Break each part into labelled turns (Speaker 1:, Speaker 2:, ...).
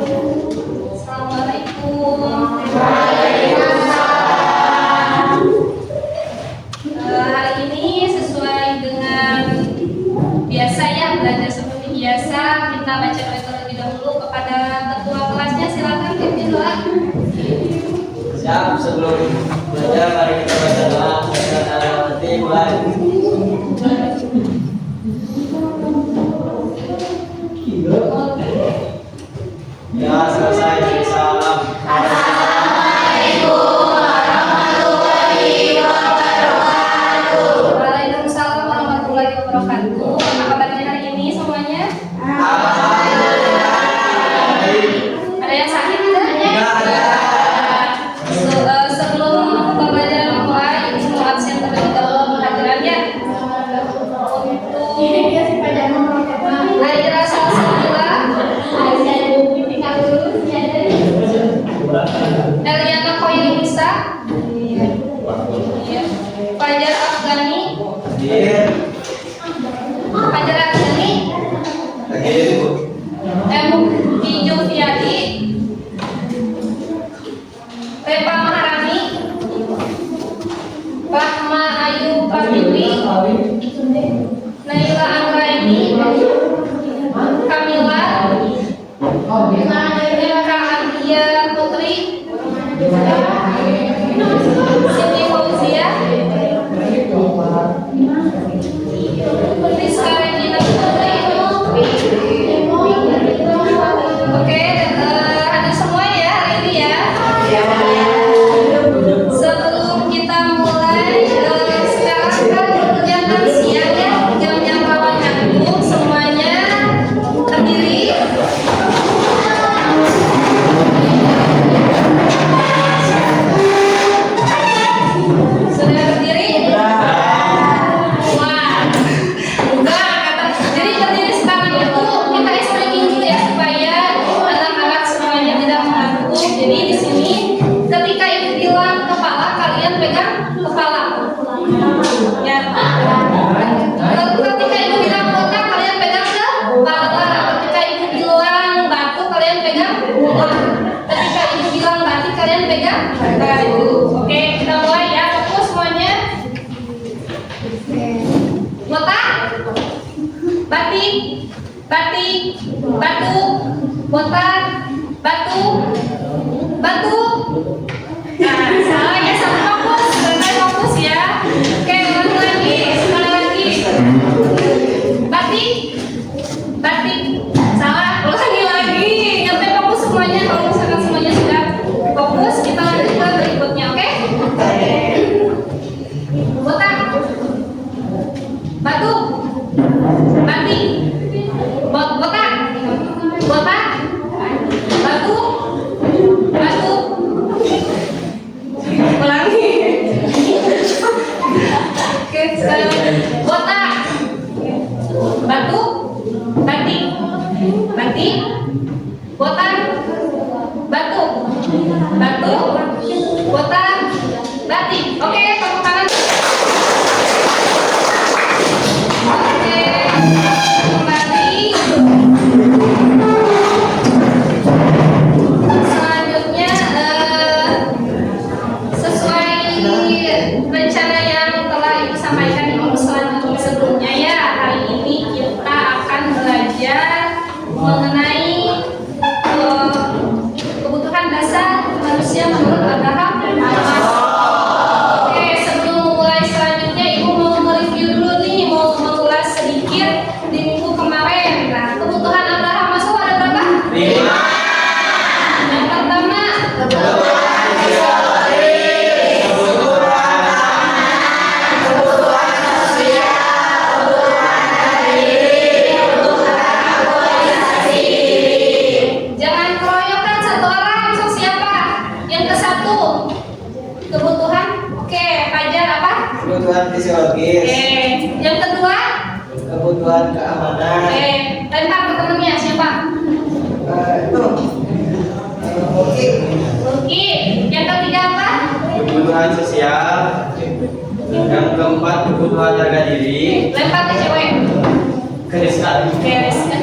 Speaker 1: Assalamualaikum. Hari ini sesuai dengan biasa ya, belajar seperti biasa, kita baca doa terlebih dahulu kepada ketua kelasnya. Silakan pimpin doa.
Speaker 2: Siap, sebelum belajar mari kita baca doa. Mulai. Ya, selesai. Salam.
Speaker 1: Assalamualaikum warahmatullahi wabarakatuh. Waalaikumsalam warahmatullahi wabarakatuh. Apa kabarnya hari ini semuanya? Ada yang sakit tidak?
Speaker 2: Tidak ada.
Speaker 1: Sebelum pembelajaran mulai, semua absen terlebih dahulu kehadirannya. Untuk hari rasa semula Eliana Koyri Nisa, Fajar Afgani, Fajar Afgani, Ijo Fiadi, Repa Maharani, Rahma Ayu Pratibwi, Naila Anggraini, Kamila, Eka Ardia Putri, Siti Fauzia, Rizka Regina Putri. Oke, ada semua ya hari ini ya. Sebelum kita mulai, sekarang kan jam siang ya, jam-jam rawan ngantuk, semuanya terdiri. Sudah berdiri? Wah, enggak kata. Jadi berdiri sekarang itu kita stretching dulu ya supaya anak-anak semuanya tidak mengantuk. Jadi di sini ketika ibu bilang kepala, kalian pegang kepala. Ya. Ketika ibu bilang otak, kalian pegang kepala. Ketika ibu bilang batu, kalian pegang bola. Ketika ibu bilang batik, kalian pegang batu. Oke, kita mulai ya. Fokus semuanya. Botak, batik, batik, batu, botak, batu, batu. Nah, salah ya, satu fokus, selesai fokus ya. Oke, ulangi lagi, sekali lagi. Batik, batik, salah, ulangi lagi. Nyampe fokus semuanya. Kalau misalkan semuanya sudah fokus, kita lanjut ke berikutnya, oke? Botak, batu, batik, botak, botak, batu, batu. Ulangi. Oke, sekali lagi. Botak, batu, batik, batik, botak, batu, batu, botak, batik. Oke, tepuk tangan. Oke, kembali. Selanjutnya sesuai rencana yang telah Ibu sampaikan di minggu sebelumnya ya, hari ini kita akan belajar mengenai kebutuhan dasar manusia menurut Abraham. Oke, sebelum mulai selanjutnya Ibu mau mereview dulu nih, mau mengulas sedikit di minggu kemarin. Nah, kebutuhan Abraham masuk ada berapa? 5. Yang pertama, jangan keroyokan satu orang. So siapa? Yang ke satu kebutuhan. Oke, Fajar apa?
Speaker 2: Kebutuhan fisiologis.
Speaker 1: Oke, yang kedua.
Speaker 2: Kebutuhan keamanan.
Speaker 1: Oke, lempar ke temennya siapa?
Speaker 2: Itu. Oke.
Speaker 1: Oke, yang ketiga apa?
Speaker 2: Kebutuhan sosial. Yang keempat kebutuhan harga diri.
Speaker 1: Lempar ke cewek.
Speaker 2: Keriskan.
Speaker 1: Oke, Rizka.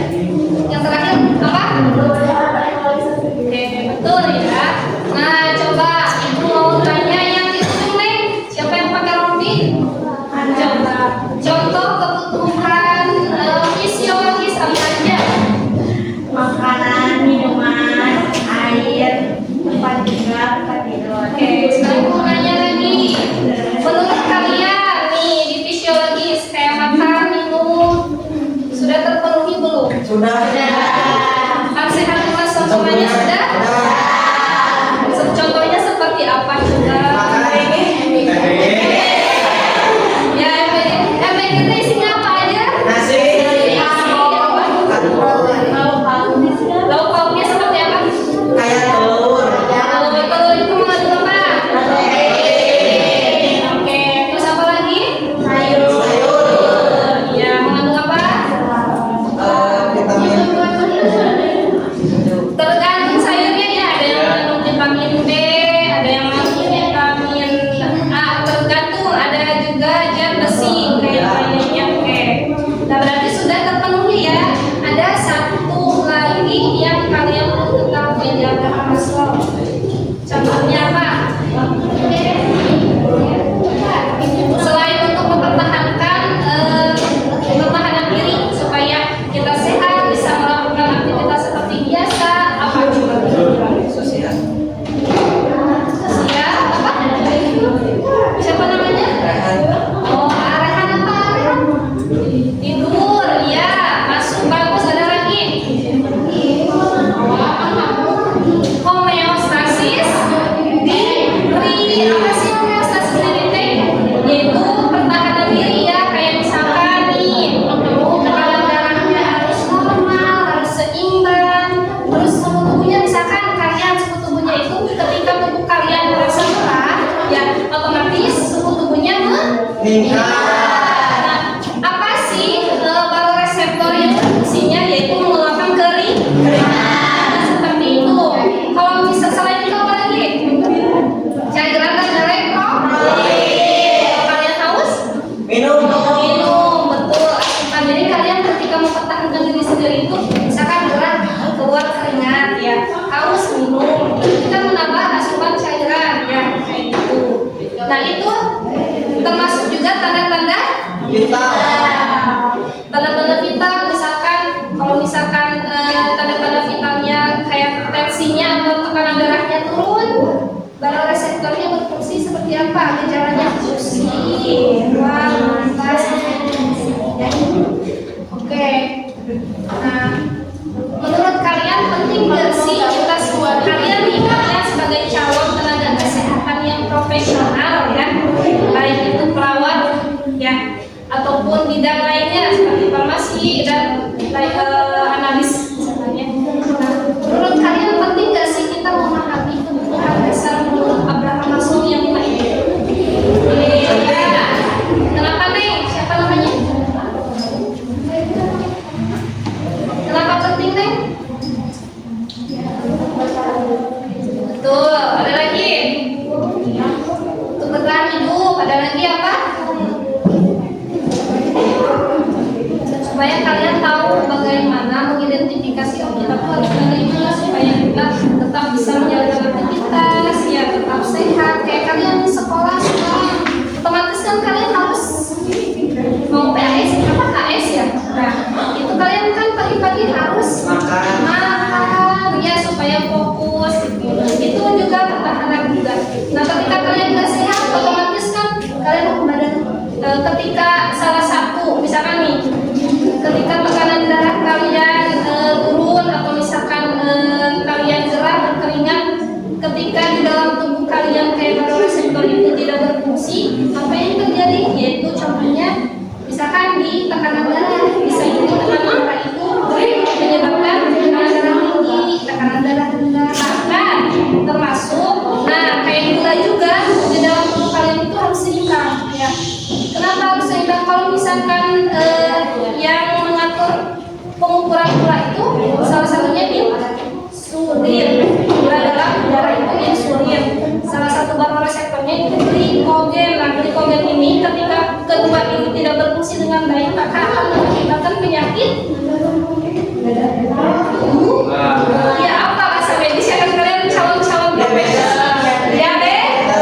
Speaker 1: Yang terakhir apa? Nah, apa sih baroreseptor yang fungsinya yaitu mengeluarkan keringat seperti itu. Kalau bisa selain itu apa lagi? Cairan dan elektrolit. Kalian haus?
Speaker 2: Minum.
Speaker 1: Minum, betul. Asupan. Jadi kalian ketika mempertahankan diri sendiri itu misalkan gerak keluar keringat ya, haus minum. Kita menambah asupan cairan ya kayak gitu. Nah itu termasuk juga tanda-tanda
Speaker 2: Vital.
Speaker 1: tanda-tanda vital, misalkan kalau misalkan tanda-tanda vitalnya kayak tensinya atau tekanan darahnya turun, baroreseptornya berfungsi seperti apa? Gejalanya fungsi, lantas, ya. Oke. Nah, menurut kalian penting nggak sih kita semua kalian nih kalian sebagai calon tenaga kesehatan yang profesional ya, baik itu perawat ya ataupun bidang lainnya seperti farmasi dan analis misalnya. Nah, menurut kalian penting nggak sih kita memahami kebutuhan dasar menurut Abraham Maslow yang lain? Iya. Kenapa Neng? Siapa namanya? Kenapa penting Neng? Betul. Ada lagi? Untuk bertahan hidup. Ada lagi apa? Supaya kalian tahu bagaimana mengidentifikasi kita tuh harus bagaimana supaya kita tetap bisa menjalankan aktivitas ya, tetap sehat. Kayak kalian di sekolah sekarang otomatis kan kalian harus mau PAS apa KS ya. Nah itu kalian kan pagi-pagi harus makan ya supaya fokus gitu. Itu juga pertahanan juga. Nah ketika kalian nggak sehat otomatis kan kalian badan ketika salah satu misalkan nih ketika tekanan darah kalian turun atau misalkan kalian gerah berkeringat, ketika di dalam tubuh kalian kayak baroreseptor itu tidak berfungsi, apa yang terjadi? Yaitu contohnya misalkan di tekanan darah bisa itu tekanan darah itu menyebabkan tekanan darah tinggi, tekanan darah rendah, bahkan termasuk nah kayak gula juga di dalam tubuh kalian itu harus seimbang ya. Kenapa harus seimbang? Kalau misalkan yang mengatur pengukuran gula itu salah satunya insulin. Gula dalam darah itu insulin. Salah satu baroreseptornya itu glikogen. Nah, glikogen ini ketika kedua ini tidak berfungsi dengan baik maka akan mengakibatkan penyakit. Ya apa bahasa medis ya kan kalian calon-calon profesional. Diabetes.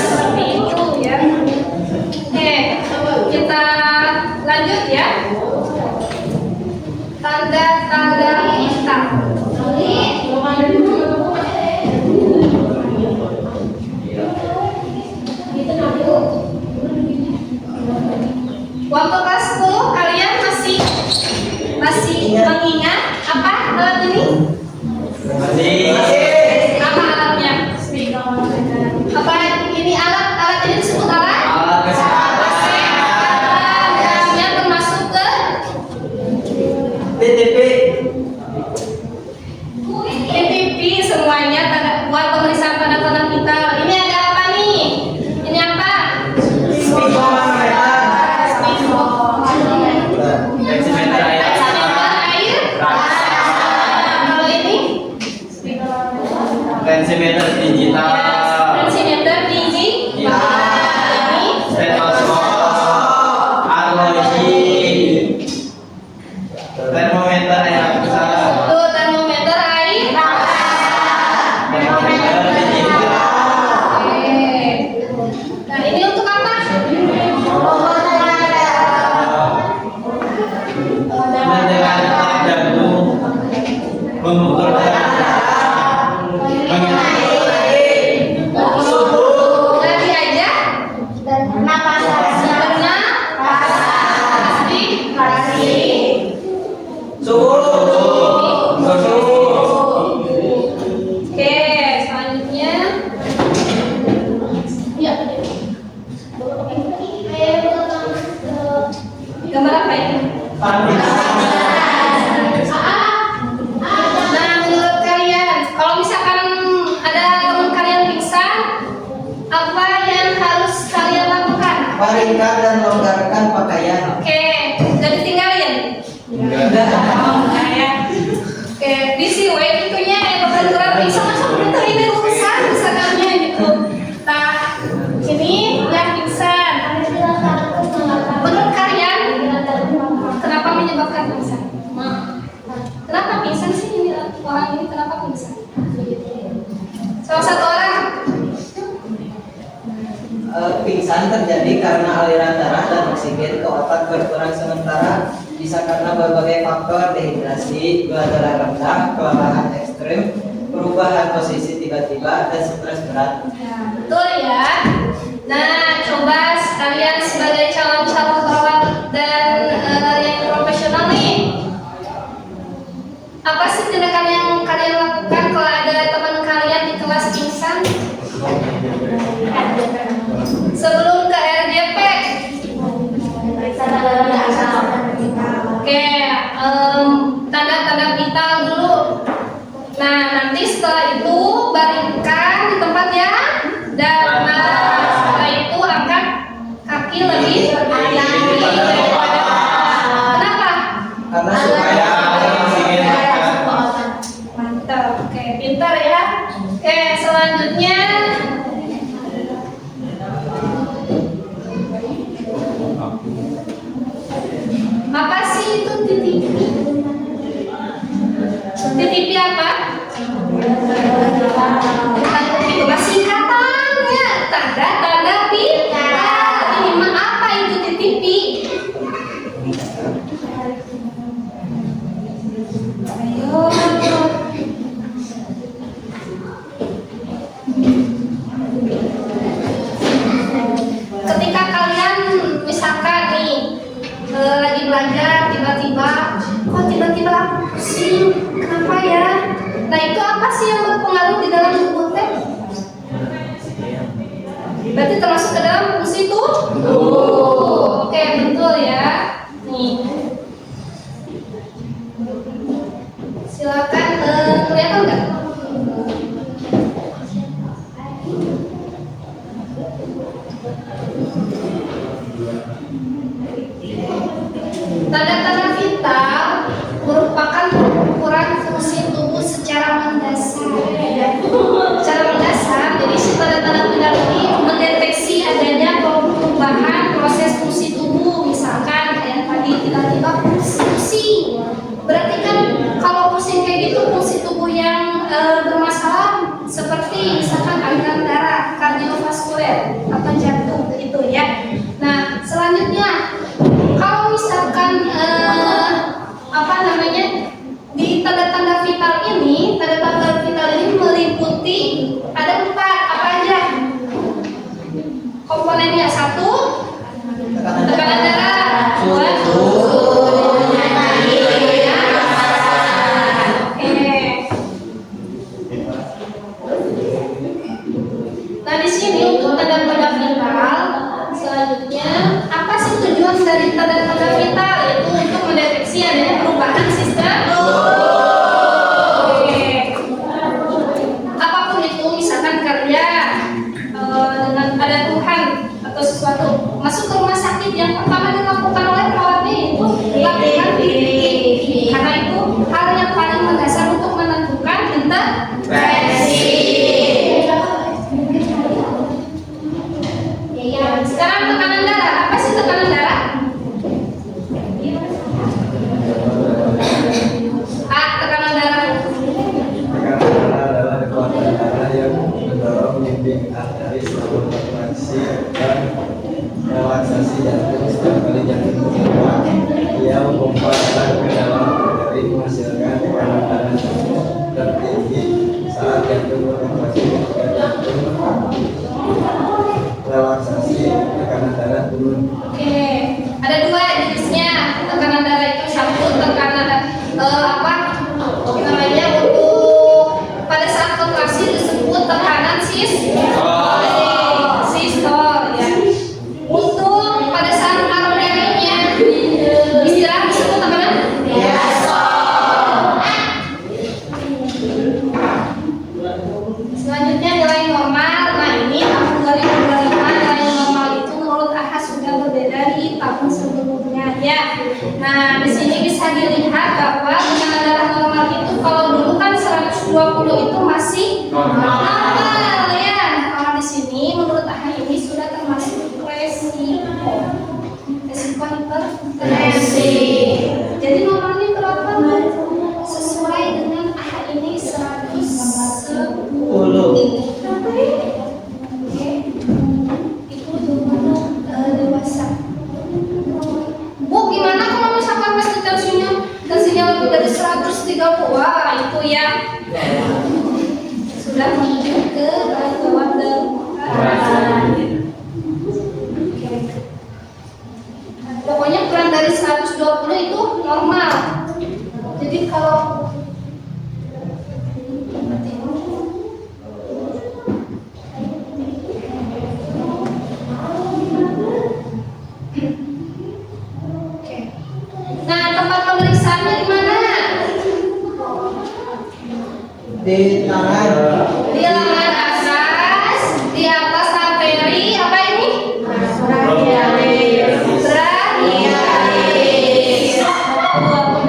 Speaker 1: Seperti itu ya. Oke, kita lanjut ya. Tanda-tanda hitam. Waktu kelas 10 kalian masih mengingat apa alat ini? Apa alatnya? Apa ini alat ini disebut alat? Yang termasuk ke PTP semuanya buat pemeriksaan tanda-tanda vital. Ini ada apa nih? Ini apa?
Speaker 2: Tensimeter air.
Speaker 1: Air. Kalau ini?
Speaker 2: Tensimeter digital.
Speaker 1: Tensimeter digital. Ini
Speaker 2: Stetoskop. Arloji. Termometer air besar.
Speaker 1: itu termometer air.
Speaker 2: Termometer digital.
Speaker 1: Oke. Nah ini untuk apa?
Speaker 2: Mendengar detak jantung, mengukur tekanan darah, mengingat suhu.
Speaker 1: Lagi aja. Oke, selanjutnya. Ya. Gambar apa ini? Nah, menurut
Speaker 3: Singkat dan longgarkan pakaian.
Speaker 1: Oke, jadi tinggalin. Oke, bisi wae gitunya pembenturan bisa masuk bentuk ini urusan misalkannya gitu. Nah, ini yang pingsan. Menurut kalian, kenapa menyebabkan pingsan? Kenapa pingsan sih ini orang ini kenapa pingsan? Salah satu orang.
Speaker 3: Pingsan terjadi karena aliran darah dan oksigen ke otak berkurang sementara, bisa karena berbagai faktor dehidrasi, gula darah rendah, kelelahan ekstrim, perubahan posisi tiba-tiba, dan stres berat.
Speaker 1: Ya, betul ya. Nah, coba sekalian sebagai calon-calon perawat dan yang profesional nih, apa sih tindakan yang kalian lakukan kalau ada teman kalian di kelas pingsan? Sebelum ke RDP, oke, tanda-tanda vital dulu. Nah, nanti setelah itu baringkan di tempat yang datar. Setelah itu angkat kaki lebih tinggi daripada. Kenapa?
Speaker 3: Karena
Speaker 2: Supaya oksigen lancar.
Speaker 1: Mantap. Oke, pintar ya. Oke, selanjutnya apa sih itu TTP? TTP apa? Bukan itu mah singkatannya, tanda-tanda vital. Ini mah apa itu TTP? Ayo. Ketika kalian misalkan nih lagi belajar tiba-tiba aku pusing, kenapa ya? Nah itu apa sih yang berpengaruh di dalam tubuh teh? Berarti termasuk ke dalam fungsi tubuh. Oke, betul ya. Nih, silakan kelihatan nggak? Tanda-tanda vital merupakan ukuran fungsi tubuh secara mendasar. Secara mendasar, jadi si tanda-tanda vital ini mendeteksi adanya perubahan proses fungsi tubuh. Misalkan kayak tadi tiba-tiba pusing. Berarti kan kalau pusing kayak gitu fungsi tubuh yang tahun sebelumnya ya. Nah, di sini bisa dilihat bahwa tekanan darah normal itu kalau dulu kan 120 itu masih normal ya. Nah, kalau di sini menurut ahli ini sudah termasuk resiko hipertensi. Jadi normalnya berapa? Sesuai dengan ahli ini 110. Oke. Itu dewasa. Bu, gimana kalau misalkan pas tensinya lebih dari 130? Wah, itu ya sudah menuju ke gawat darurat. Pokoknya kurang dari 120 itu normal. Jadi kalau nah, tempat pemeriksaannya di mana?
Speaker 3: Di tangan.
Speaker 1: Di lengan atas, di atas arteri apa ini? Brachialis.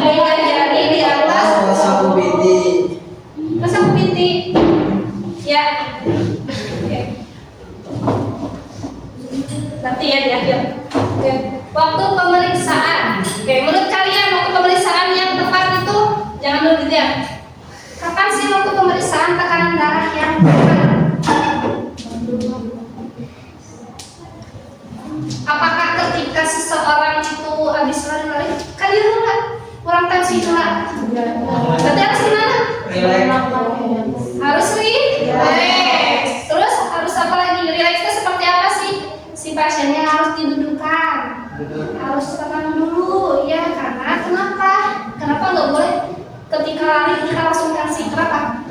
Speaker 1: Kemudian jari di atas
Speaker 3: Sapu binti.
Speaker 1: sapu binti. Ya. Oke. Nanti ya di akhir. Oke. Waktu pemeriksaan. Oke, menurut kalian waktu pemeriksaan yang tepat itu jangan dulu gitu ya. Kapan sih waktu pemeriksaan tekanan darah yang tepat? Apakah ketika seseorang itu habis lari-lari? Kan dia nggak kurang tensi juga. Berarti harus gimana? Harus relax. Terus harus apa lagi? Relaxnya seperti apa sih? Si pasiennya harus didudukkan, harus tenang dulu ya. Karena kenapa? Kenapa nggak boleh ketika lari kita langsung kasih? Kenapa?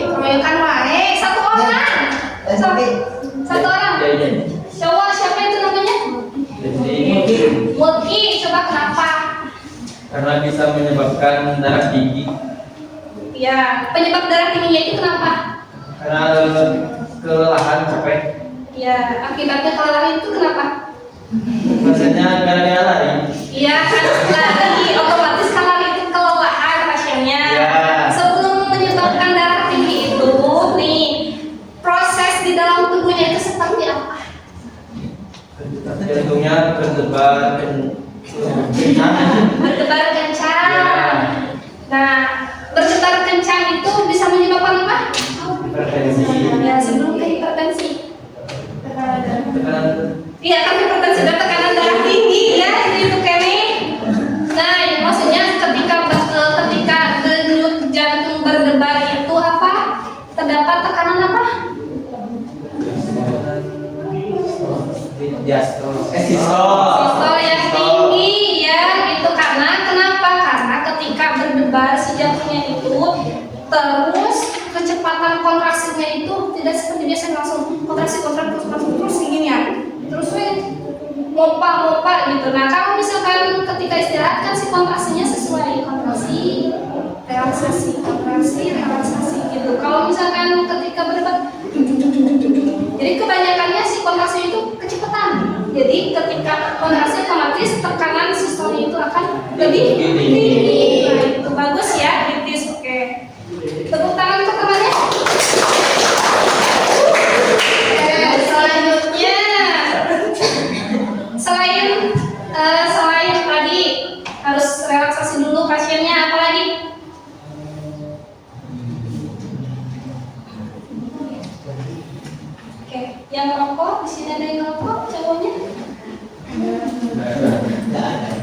Speaker 1: Keroyokan wae. Satu orang. Satu orang. Coba siapa itu namanya? Mulki. Coba kenapa?
Speaker 2: Karena bisa menyebabkan darah tinggi.
Speaker 1: Ya, penyebab darah tingginya itu kenapa?
Speaker 2: Karena kelelahan capek.
Speaker 1: Ya, akibatnya kelelahan itu kenapa?
Speaker 2: Maksudnya gara-gara lari.
Speaker 1: Iya, kan lari otomatis kan lari itu kelelahan pasiennya.
Speaker 2: Ya.
Speaker 1: Sebelum menyebabkan darah tinggi itu nih, proses di dalam tubuhnya itu seperti apa?
Speaker 2: Jantungnya berdebar kencang.
Speaker 1: Berdebar kencang.
Speaker 2: Ya.
Speaker 1: Nah, berdebar kencang itu bisa menyebabkan apa?
Speaker 2: Hipertensi.
Speaker 1: Ya, sebelum ke hipertensi.
Speaker 2: Tekanan
Speaker 1: Iya, kan hipertensi dan tekanan darah tinggi ya, itu Kenny. Nah, ya, maksudnya ketika denyut jantung berdebar itu apa? Terdapat tekanan apa? Sistol yang tinggi ya, gitu. Karena kenapa? Karena ketika berdebar si jantungnya itu terus kecepatan kontraksinya itu tidak seperti biasa langsung kontraksi terus gini ya. Terus mopa gitu. Nah, kalau misalkan ketika istirahat kan si kontraksinya sesuai kontraksi, relaksasi gitu. Kalau misalkan ketika berdebar, jadi kebanyakannya si kontraksi itu kecepatan. Jadi ketika kontraksi otomatis tekanan sistolnya itu akan lebih tinggi. Nah, itu bagus ya, kritis. Oke. Tepuk tangan untuk temannya. Selanjutnya, selain tadi harus relaksasi dulu pasiennya, apa lagi? Oke, yang ngerokok di sini ada yang ngerokok cowoknya?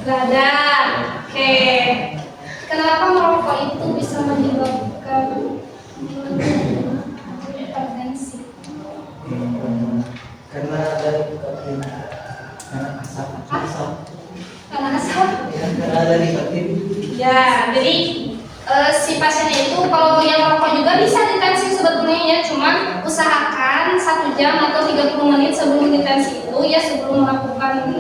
Speaker 1: Gak ada. Oke. Kenapa merokok itu bisa menyebabkan hipertensi?
Speaker 3: Karena ada nikotin. Karena asap.
Speaker 1: Karena asap.
Speaker 3: Ya, karena ada nikotin.
Speaker 1: Ya, jadi si pasiennya itu kalau yang merokok juga bisa ditensi sebetulnya ya, cuman usahakan 1 jam atau 30 menit sebelum ditensi itu ya, sebelum melakukan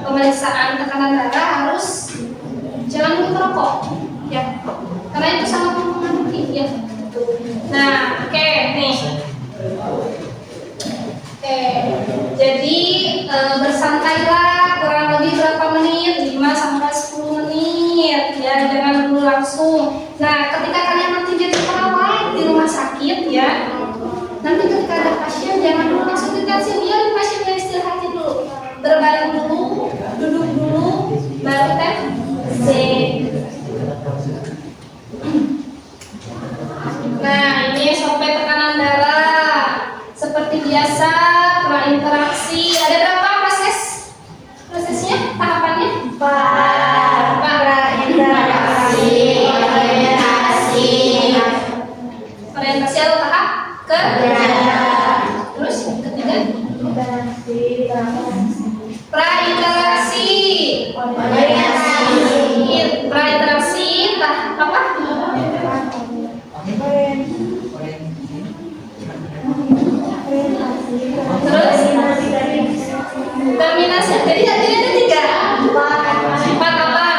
Speaker 1: pemeriksaan tekanan darah harus jangan dulu merokok ya, karena itu sangat mempengaruhi ya. Nah, oke nih. Oke, jadi langsung. Nah, ketika kalian nanti jadi perawat di rumah sakit ya, nanti ketika ada pasien jangan dulu langsung dikasih, biar pasiennya istirahat dulu, berbaring dulu, duduk dulu, baru tes. Nah, ini sampai tekanan darah. Seperti biasa, prainteraksi. Ada berapa prosesnya? Tahapannya? Orientasi atau tahap terus ketiga prainteraksi. Prainteraksi apa? Terus terminasi. Jadi ada tiga. Empat apa?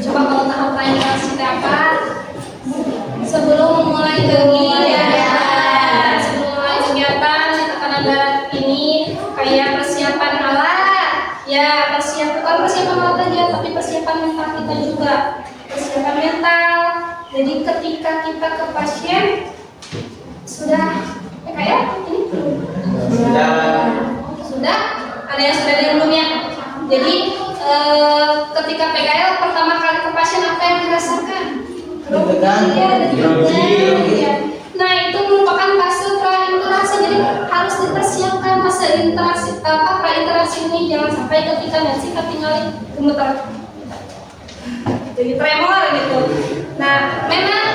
Speaker 1: Coba kalau tahap prainteraksi apa? Sebelum memulai kegiatan, tekanan darah ini kayak persiapan alat. Ya, bukan persiapan alat aja, tapi persiapan mental kita juga. Persiapan mental. Jadi ketika kita ke pasien sudah kayak ini sudah ada yang sudah di belumnya. Jadi ketika PKL pertama kali ke pasien apa yang dirasakan? Iya. Nah, itu merupakan fase prainteraksi. Jadi harus dipersiapkan masa interaksi prainteraksi ini, jangan sampai ketika nanti ketinggalan gemetar. Jadi tremor gitu. Nah, memang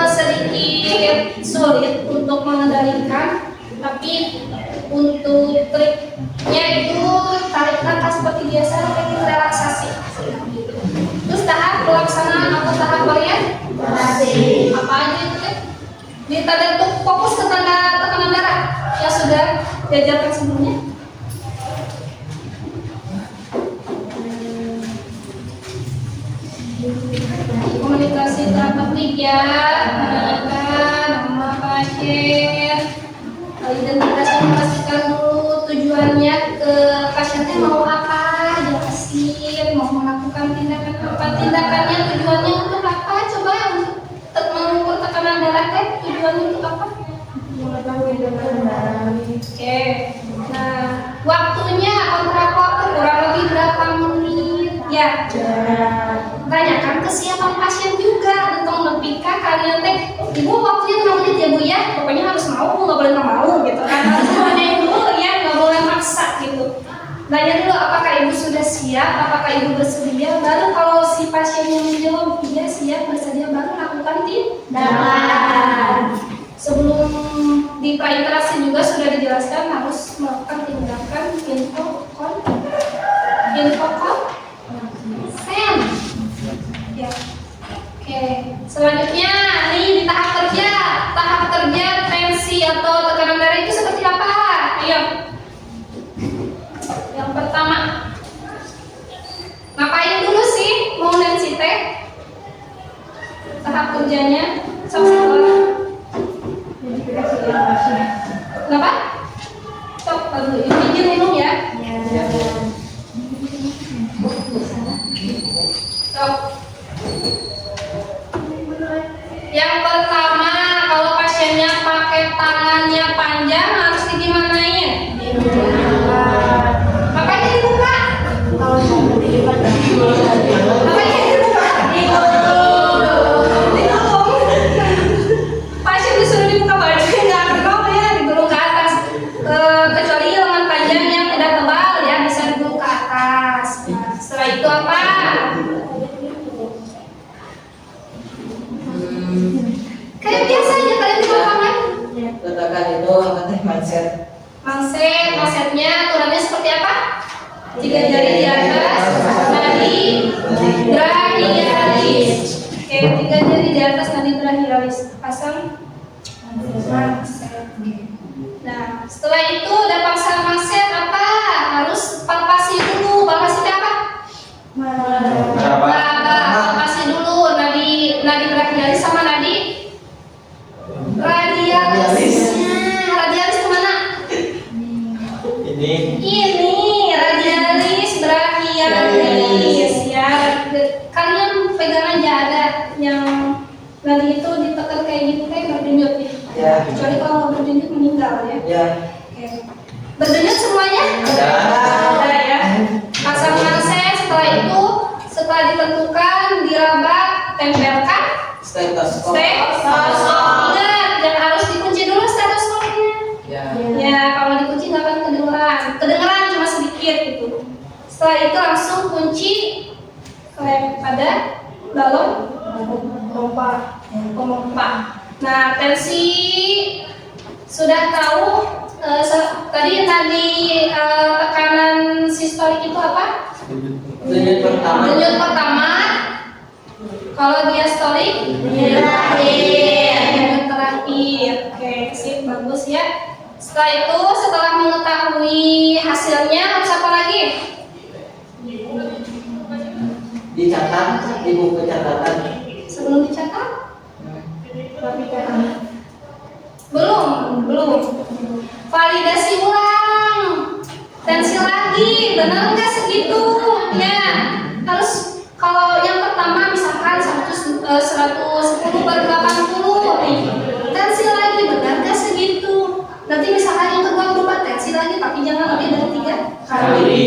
Speaker 1: sedikit sulit untuk mengendalikan, tapi untuk triknya itu tarik nafas seperti biasa, teknik relaksasi. Terus tahap pelaksanaan atau tahap orientasi apa aja itu kan? Ditanda untuk fokus ke tekanan darah yang sudah diajarkan sebelumnya. Komunikasi terapeutik ya, menanyakan nama pasien, identifikasi, memastikan dulu tujuannya ke pasiennya mau apa, jelasin mau melakukan tindakan apa, tindakannya tujuannya untuk apa, coba untuk mengukur tekanan darah tujuannya untuk apa? Oke, nah waktunya kontrak waktu kurang lebih berapa menit ya? Tanyakan kesiapan pasien juga untuk nepika kalian ibu waktunya 5 menit ya bu ya, pokoknya harus mau, nggak boleh nggak mau gitu kan, harus nanyain dulu ya, nggak boleh maksa gitu. Nanya dulu apakah ibu sudah siap, apakah ibu bersedia, baru kalau si pasiennya menjawab iya siap bersedia, baru lakukan tindakan. Sebelum di prainteraksi juga sudah dijelaskan harus melakukan tindakan info sen. Ya. Oke. Selanjutnya nih di tahap kerja. Tahap kerja tensi atau tekanan darah itu seperti apa? Ayo. Yang pertama, ngapain dulu sih mau tensi teh? Tahap kerjanya sama-sama. Kenapa? Stop dulu. Izin minum ya. Stop. Yang pertama, kalau pasiennya pakai tangannya panjang harus digimanain? Makanya dibuka. Makanya dibuka. Pasien disuruh dibuka baju nggak akan mau ya, digulung ke atas. Kecuali lengan panjang yang tidak tebal ya bisa digulung ke atas. Nah, setelah itu apa? Kayak biasa aja kalian di lapangan.
Speaker 3: Letakkan itu apa teh manset.
Speaker 1: Mansetnya aturannya seperti apa? 3 jari di atas, nadi brachialis. Oke, 3 jari di atas nadi brachialis. Pasang manset. Nah, setelah itu udah pasang manset apa? Harus palpasi dulu. Palpasi apa? Palpasi dulu nadi brachialis sama nadi radialis. Radialis kemana? Ini radialis brachialis ya. Kalian pegang aja ada yang nanti itu ditekan kayak gitu kayak berdenyut ya.
Speaker 3: Ya.
Speaker 1: Kecuali kalau nggak berdenyut meninggal ya.
Speaker 3: Ya.
Speaker 1: Oke. Berdenyut semuanya?
Speaker 3: Ada.
Speaker 1: Ada ya. Pasang manset, setelah ditentukan diraba, tempelkan
Speaker 3: Stetoskop.
Speaker 1: stetoskop. Ingat, dan harus dikunci dulu stetoskopnya.
Speaker 3: Ya.
Speaker 1: Ya, kalau dikunci nggak akan kedengeran cuma sedikit gitu. Setelah itu langsung kunci klep pada balon pompa. Nah, tensi sudah tahu tadi tekanan sistolik itu apa?
Speaker 3: Denyut pertama.
Speaker 1: Denyut pertama. Kalau diastolik denyut terakhir. Oke, sip, bagus ya. Setelah itu, setelah mengetahui hasilnya harus apa lagi?
Speaker 3: Dicatat di buku catatan.
Speaker 1: Sebelum dicatat? Belum. Validasi ulang. Tensi lagi, benar nggak segitu? Ya, harus kalau yang pertama misalkan 110 baru 80 nih. Tensi lagi, benar nggak segitu? Nanti misalkan yang kedua berubah tensi lagi, tapi jangan lebih dari 3 kali.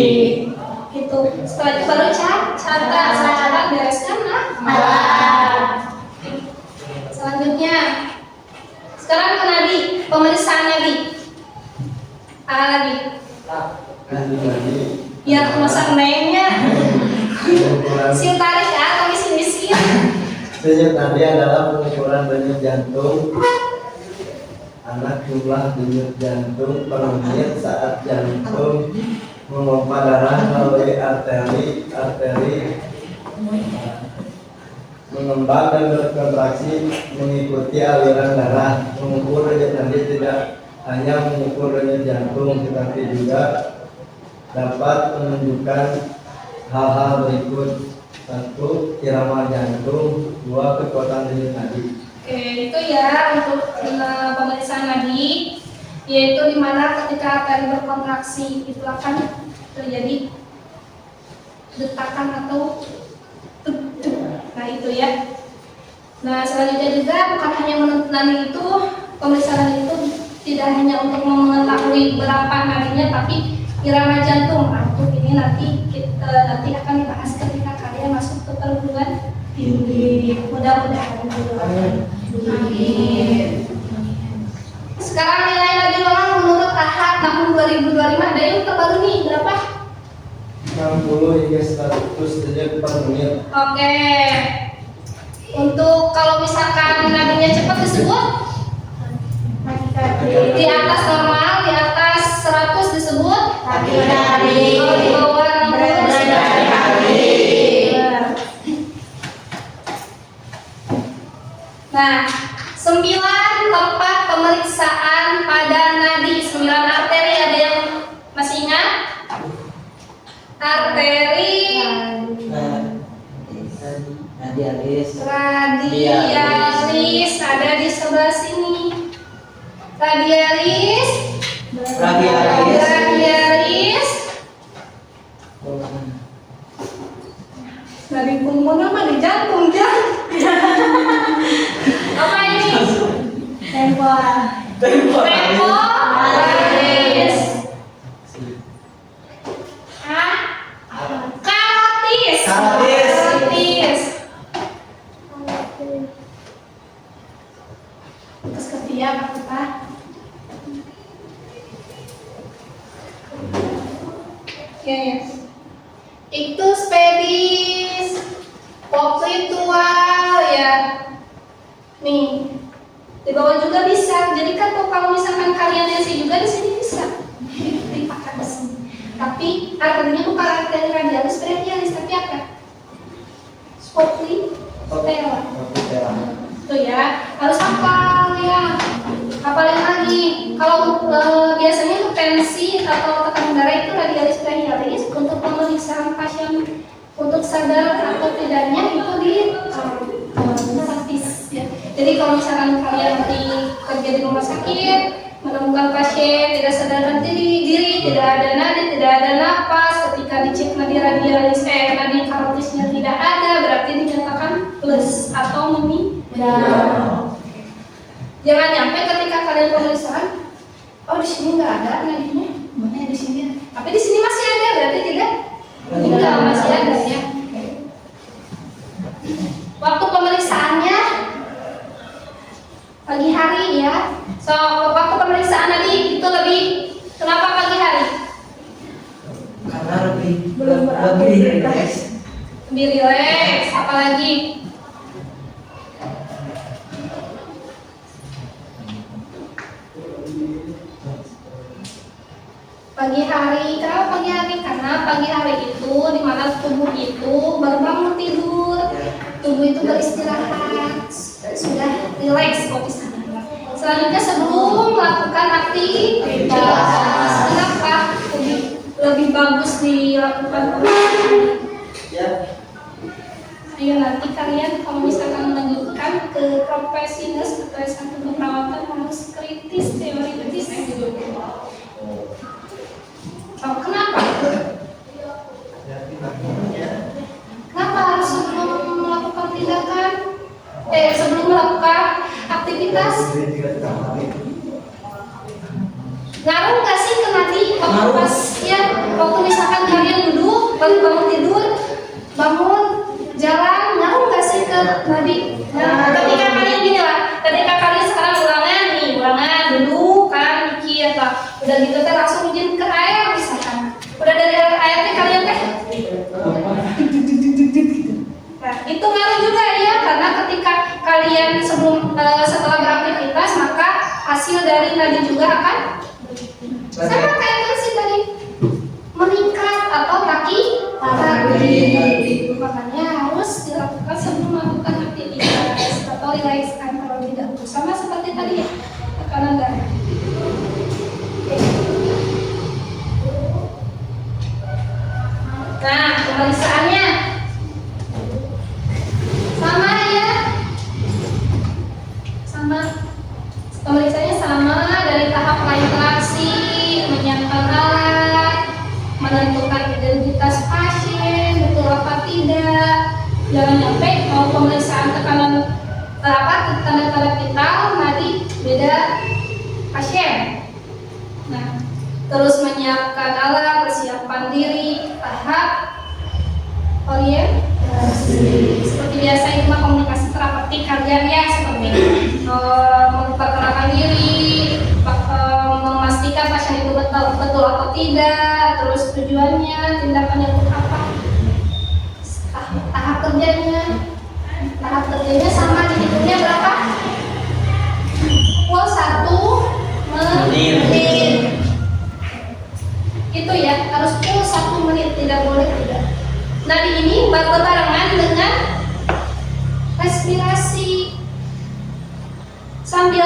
Speaker 1: Gitu. Setelah itu baru catat, bereskan Selanjutnya, sekarang ke nadi, pemeriksaan nadi. Apa lagi? Biar masang naiknya. Sil tarik ya, atau mesin.
Speaker 4: Denyut nadi adalah pengukuran denyut jantung. Anak jumlah denyut jantung per menit saat jantung memompa darah melalui arteri mengembang dan berkontraksi mengikuti aliran darah. Mengukur denyut nadi tidak hanya mengukur denyut jantung, tetapi juga dapat menunjukkan hal-hal berikut: 1. Irama jantung, 2. Kekuatan denyut nadi.
Speaker 1: Oke, itu ya untuk pemeriksaan nadi, yaitu dimana ketika arteri berkontraksi itu akan terjadi detakan atau nah itu ya. Nah selanjutnya juga bukan hanya menentukan nadi itu, pemeriksaan nadi itu tidak hanya untuk mengetahui berapa nadinya, tapi irama jantung. Nah untuk ini nanti akan dibahas ketika kalian masuk ke perguruan tinggi. Mudah-mudahan. Amin. Sekarang nilai nadi orang menurut tahap tahun 2025 ada yang terbaru nih berapa?
Speaker 4: 60 hingga 100 denyut per menit.
Speaker 1: Oke. Untuk kalau misalkan nadinya cepat disebut di atas normal, di atas 100 disebut tachycardia. Kalau di bawah 60 disebut tachycardia. Nah, 9 tempat pemeriksaan pada nadi, 9 arteri, ada yang masih ingat? Arteri radialis ada di sebelah sini. Radialis dari pulmoner mah di jantung kan? Apa ini? Temporalis. Karotis. Terus ketiak apa? Oke. Itu spedis, poplitual ya. Nih, di bawah juga bisa. Jadi kan kalau misalkan kalian tensi juga di sini bisa dipakai di sini. Tapi artinya bukan arteri radialis brachialis, tapi apa? Popliteal. Tuh ya, harus hafal ya. Hafalin lagi. Kalau biasanya untuk tensi atau tekanan darah itu radialis brachialis untuk pemeriksaan pasien untuk sadar atau tidaknya itu di praktis ya. Jadi kalau misalkan kalian kerja di rumah sakit menemukan pasien tidak sadarkan diri tidak ada napas. Ketika dicek nadi radialis, nadi karotisnya tidak ada, berarti dinyatakan plus atau meninggal. Jangan nyampe ketika kalian pemeriksaan, oh di sini nggak ada nadinya, mana di sini? Tapi di sini masih ada, berarti tidak? Tidak, masih ada ya. Waktu pemeriksaannya pagi hari ya. So, waktu pemeriksaan tadi itu lebih, kenapa pagi hari?
Speaker 3: Karena lebih rileks.
Speaker 1: Lebih rileks, apalagi? Pagi hari, kenapa pagi hari? Karena pagi hari itu dimana tubuh itu baru bangun tidur, tubuh itu beristirahat, sudah rileks kok di sana. Selanjutnya sebelum melakukan aktivitas, kenapa lebih bagus dilakukan
Speaker 3: Ya.
Speaker 1: Ayo nanti kalian kalau misalkan melanjutkan ke profesi nurse atau S1 keperawatan harus kritis, teoritis. Oh, kenapa? Kenapa harus sebelum melakukan tindakan? Sebelum melakukan aktivitas? Ngaruh nggak sih ke nadi waktu pas ya, waktu misalkan kalian duduk, baru bangun tidur, bangun, jalan, ngaruh nggak sih ke nadi? Nah, ketika kalian gini lah, ketika kalian sekarang ulangan duduk kan, mikir lah, udah gitu teh langsung izin ke air misalkan, udah dari air teh kalian teh, nah itu ngaruh juga ya, karena ketika kalian setelah beraktivitas maka hasil dari nadi juga akan sama kayak tensi tadi meningkat atau kaki. Makanya harus dilakukan sebelum melakukan aktivitas atau rilekskan terlebih dahulu, sama seperti tadi ya, tekanan darah. Nah, pemeriksaannya sama ya, sama. Pemeriksaannya sama dari tahap interaksi, menyiapkan alat, menentukan identitas pasien, betul apa tidak. Jangan sampai mau pemeriksaan tekanan tanda-tanda vital, nadi beda pasien. Nah, terus menyiapkan alat, persiapan diri, tahap orientasi. Seperti biasa itu mah komunikasi terapeutik kalian ya, seperti memperkenalkan diri, memastikan pasien itu betul atau tidak, terus tujuannya, tindakannya untuk apa, tahap kerjanya sama, dihitungnya berapa? Pukul 1 menit. Itu ya, harus pukul 1 menit, tidak boleh tidak. Nah di ini berbarengan dengan respirasi sambil,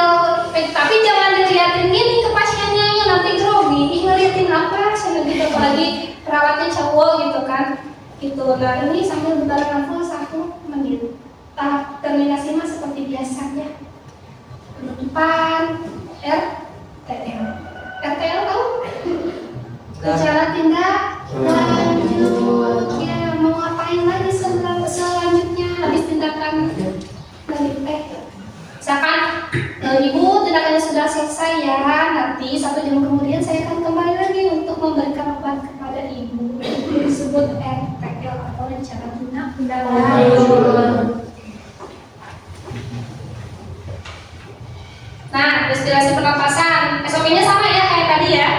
Speaker 1: tapi jangan dilihatin gini ke pasiennya yang nanti grogi, ngeliatin apa, sambil gitu, apalagi perawatnya cowok gitu kan, gitu. Nah ini sambil berbarengan full 1 menit. Tahap terminasi mah seperti biasanya, penutupan, RTL. RTL tahu? Rencana tindak lanjut ya, mau ngapain lagi selanjutnya habis tindakan dari misalkan ibu tindakannya sudah selesai ya, nanti 1 jam kemudian saya akan kembali lagi untuk memberikan obat kepada ibu, disebut RTL atau rencana tindak lanjut. Nah, respirasi pernapasan, SOP-nya sama ya kayak tadi ya.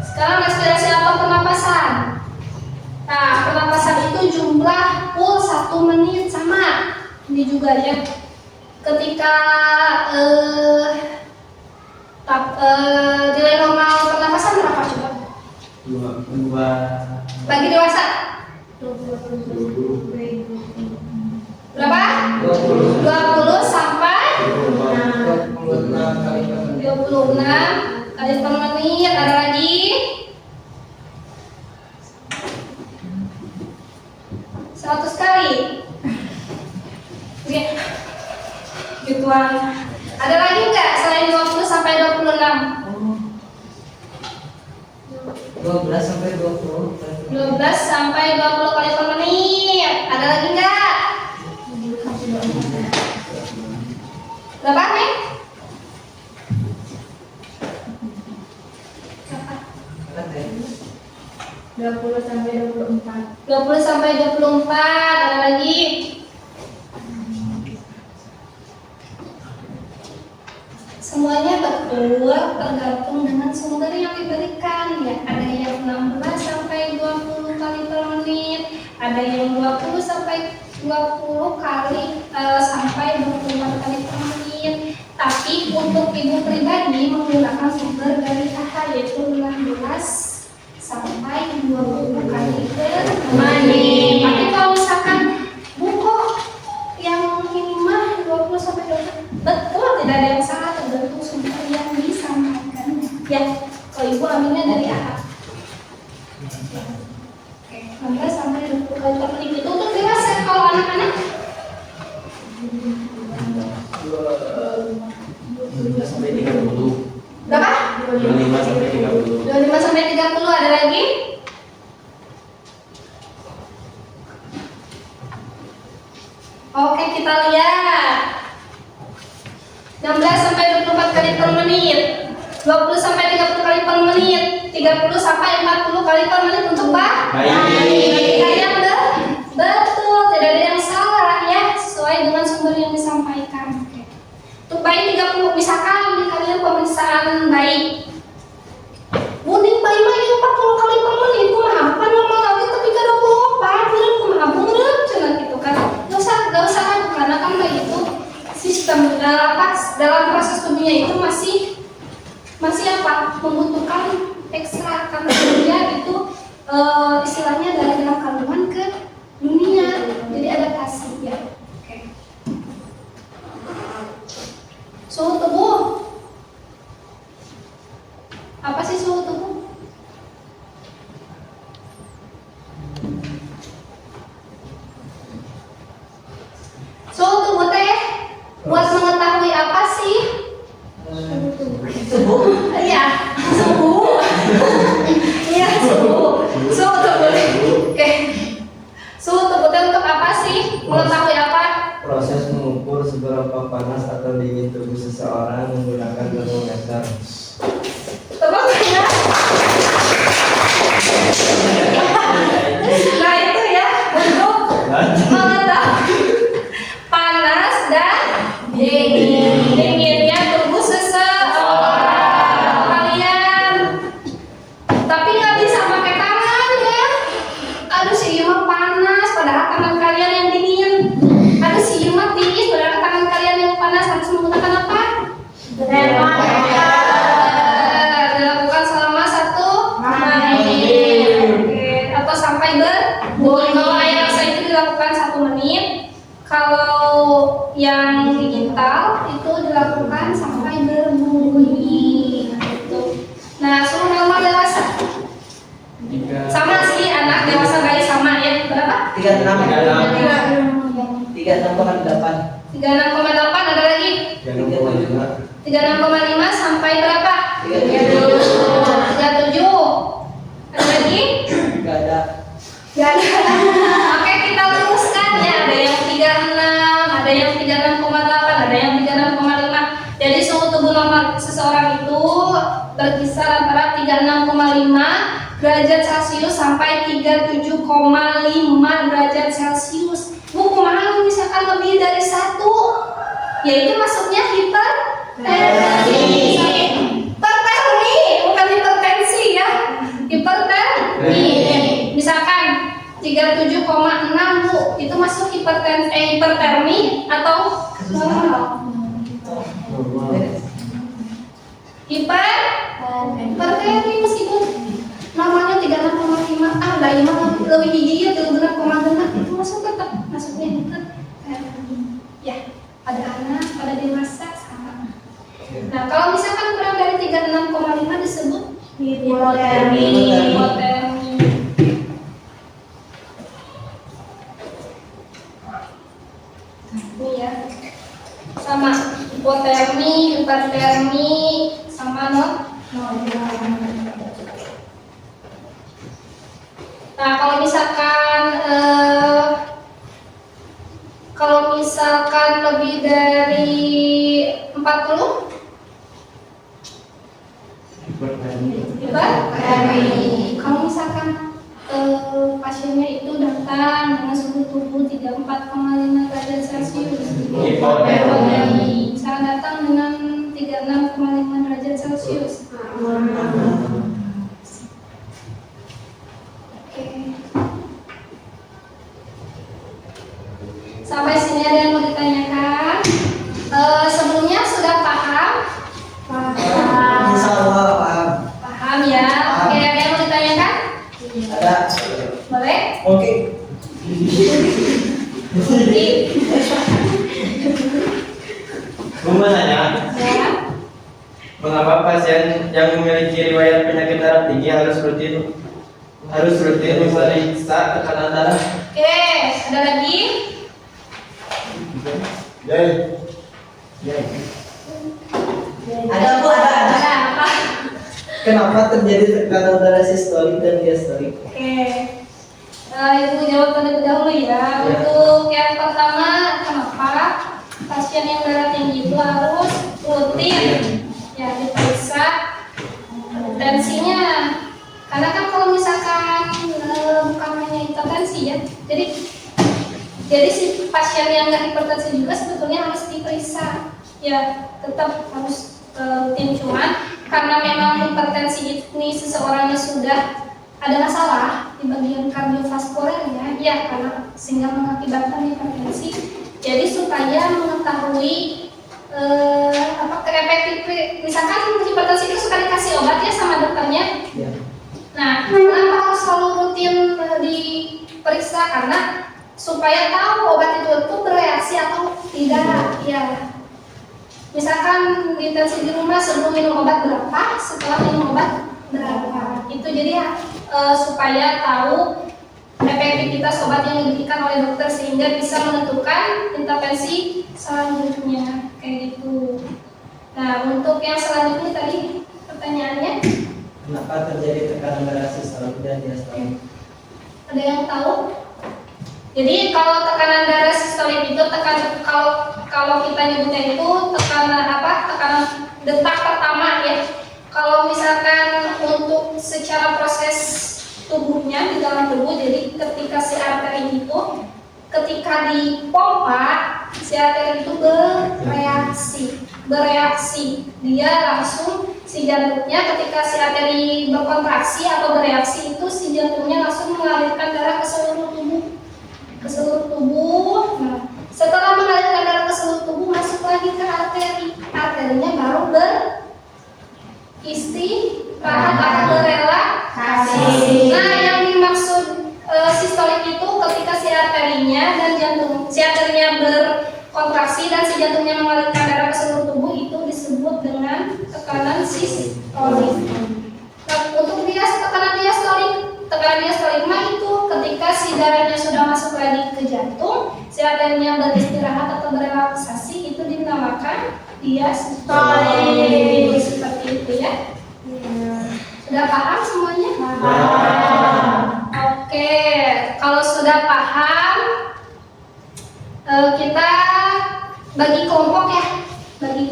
Speaker 1: Sekarang respirasi atau pernapasan. Nah, pernapasan itu jumlah full 1 menit sama. Ini juga ya. Ketika nilai normal pernapasan berapa coba?
Speaker 2: 2.
Speaker 1: Bagi dewasa? Berapa? 20 sampai
Speaker 3: 26 kali per menit.
Speaker 1: 26 kali per menit. Ada lagi? 100 kali. Oke. Gituan. Ada lagi nggak selain 20 sampai 26?
Speaker 3: 12 sampai 20.
Speaker 1: 12 sampai 20 kali per menit. Ada lagi nggak? Berapa nih?
Speaker 3: Berapa?
Speaker 5: 20 sampai 24.
Speaker 1: 20 sampai 24. Ada lagi? Semuanya betul tergantung dengan sumber yang diberikan ya. Ada yang 16 sampai 20 kali per menit, ada yang 20 sampai 20 kali sampai 24 kali per menit. Tapi untuk ibu pribadi menggunakan sumber dari AHA yaitu 16 sampai 20 kali per menit. Tapi kalau misalkan buku yang ini mah 20 sampai 20, betul tidak ada yang salah tergantung sumber yang disampaikan. Ya, kalau ibu ambilnya dari AHA. Oke, 16 sampai 20 kali per menit itu untuk dewasa. Kalau anak-anak
Speaker 2: 25 sampai 30.
Speaker 1: berapa?
Speaker 2: 25 sampai 30.
Speaker 1: 25 sampai 30. Ada lagi? Oke, kita lihat. 16 sampai 24 kali per menit, 20 sampai 30 kali per menit, 30 sampai 40 kali per menit untuk bayi. Kalian betul, tidak ada yang salah ya, sesuai dengan sumber yang disampaikan. Oke. Untuk bayi 30, misalkan di kalian pemeriksaan bayi. Mending bayi lagi 40 kali per menit, kumaha? Kan normal lagi tapi 24, bener kumaha? Bener cenah gitu kan. Gak usah karena kan bayi itu sistem dalam proses tubuhnya itu masih apa? Membutuhkan ekstra karena dia itu istilahnya dari dalam kandungan ke dunia. Jadi adaptasi ya. Oke. Suhu tubuh. Apa sih suhu tubuh? Suhu tubuh teh buat mengetahui apa sih?
Speaker 3: Subuh.
Speaker 1: Iya, suhu. Iya, suhu. Suhu tubuh. Oke. Suhu tubuh teh untuk apa sih? Mengetahui apa?
Speaker 4: Proses mengukur seberapa panas atau dingin tubuh seseorang menggunakan termometer.
Speaker 1: Tebak ya. Nah itu ya untuk mengetahui panas dan dinginnya tubuh seseorang. Kalian tapi nggak bisa pakai tangan ya. Aduh si Yuma panas padahal tangan kalian yang dingin. Aduh si Yuma dingin padahal tangan kalian yang panas. Harus menggunakan apa? Termometer. Dilakukan selama 1 menit. Oke. Atau sampai berbuih. Kalau air rasa itu dilakukan 1 menit. Kalau yang digital itu dilakukan sampai berbunyi. Gitu. Nah, suhu normal dewasa sama sih, anak dewasa bayi sama ya. Berapa?
Speaker 3: 36,8.
Speaker 1: 36,8. Ada lagi?
Speaker 4: 36,5.
Speaker 1: 36,5 sampai berapa? 37. Ada lagi?
Speaker 3: Enggak ada.
Speaker 1: Gak ada. Oke, kita luruskan ya. Ada yang 36, ada yang 36,8, ada yang 36,5. Jadi suhu tubuh normal seseorang itu berkisar antara 36,5 derajat Celcius sampai 37,5 derajat Celcius. Bu, kumaha misalkan lebih dari 1? Yaitu masuknya hipertensi. Hipertermi, bukan hipertensi ya. Hipertermi. Misalkan 37,6 Bu, itu masuk hipertermi atau normal? Hipertermi meskipun namanya 36,5. Bayi mah lebih hiji ya 36,6 itu masuk tetap masuknya hipertermi. Ya, pada anak, pada dewasa sama. Nah, kalau misalkan kurang dari 36,5 disebut hipotermi. Ini ya. Sama hipotermi, hipertermi sama normal. Nah, kalau misalkan lebih dari 40 kalau misalkan pasiennya itu datang dengan suhu tubuh 34,5 derajat Celcius, misalkan datang dengan 36,5 derajat Celcius. Oke. Sampai sini ada yang mau ditanyakan? Sebelumnya sudah paham?
Speaker 3: Insya Allah paham.
Speaker 1: Paham ya. Oke, ada yang mau ditanyakan?
Speaker 3: Ada.
Speaker 1: Boleh?
Speaker 3: Oke.
Speaker 2: Gue mau nanya,
Speaker 1: Ya.
Speaker 2: mengapa pasien yang memiliki riwayat penyakit darah tinggi harus rutin memeriksa tekanan darah?
Speaker 1: Oke, ada lagi?
Speaker 4: Jadi,
Speaker 3: Ada Bu, ada.
Speaker 1: Ada apa?
Speaker 3: Kenapa terjadi tekanan darah sistolik dan diastolik?
Speaker 1: Oke. Ibu jawab terlebih dahulu ya. Untuk yang pertama, kenapa pasien yang darah tinggi itu harus rutin ya diperiksa tensinya? Karena kan kalau misalkan bukan hanya hipertensi ya, jadi si pasien yang nggak hipertensi juga sebetulnya harus diperiksa ya, tetap harus rutin, cuman karena memang hipertensi ini seseorangnya sudah ada masalah di bagian kardiovaskulernya ya, karena sehingga mengakibatkan hipertensi. Jadi supaya mengetahui efektif, misalkan hipertensi itu suka dikasih obat ya sama dokternya.
Speaker 3: Ya.
Speaker 1: Nah, kenapa harus selalu rutin diperiksa? Karena supaya tahu obat itu bereaksi atau tidak ya. Misalkan deteksi di rumah sebelum minum obat berapa, setelah minum obat berapa. Itu jadi supaya tahu efektivitas obat yang diberikan oleh dokter sehingga bisa menentukan intervensi selanjutnya kayak gitu. Nah, untuk yang selanjutnya tadi pertanyaannya,
Speaker 3: Kenapa terjadi tekanan darah sistolik dan diastolik?
Speaker 1: ada yang tahu? Jadi kalau tekanan darah sistolik itu kalau kita nyebutnya itu tekanan detak pertama ya. Kalau misalkan untuk secara proses tubuhnya di dalam tubuh, jadi ketika si arteri itu ketika dipompa, si arteri itu bereaksi, dia langsung si jantungnya ketika si arteri berkontraksi atau bereaksi itu si jantungnya langsung mengalirkan darah ke seluruh tubuh. Nah, setelah mengalirkan darah ke seluruh tubuh masuk lagi ke arterinya baru beristirahat atau berelaksasi. Nah, yang dimaksud sistolik itu ketika si arterinya berkontraksi dan si jantungnya mengalirkan darah ke seluruh tubuh itu disebut dengan tekanan sistolik. Nah, untuk tekanan diastolik mah itu ketika si darahnya sudah masuk lagi ke jantung, si arterinya beristirahat atau berelaksasi, itu dinamakan diastolik. Seperti itu ya. Sudah paham semuanya? Oke, kalau sudah paham, kita bagi kelompok ya. Nanti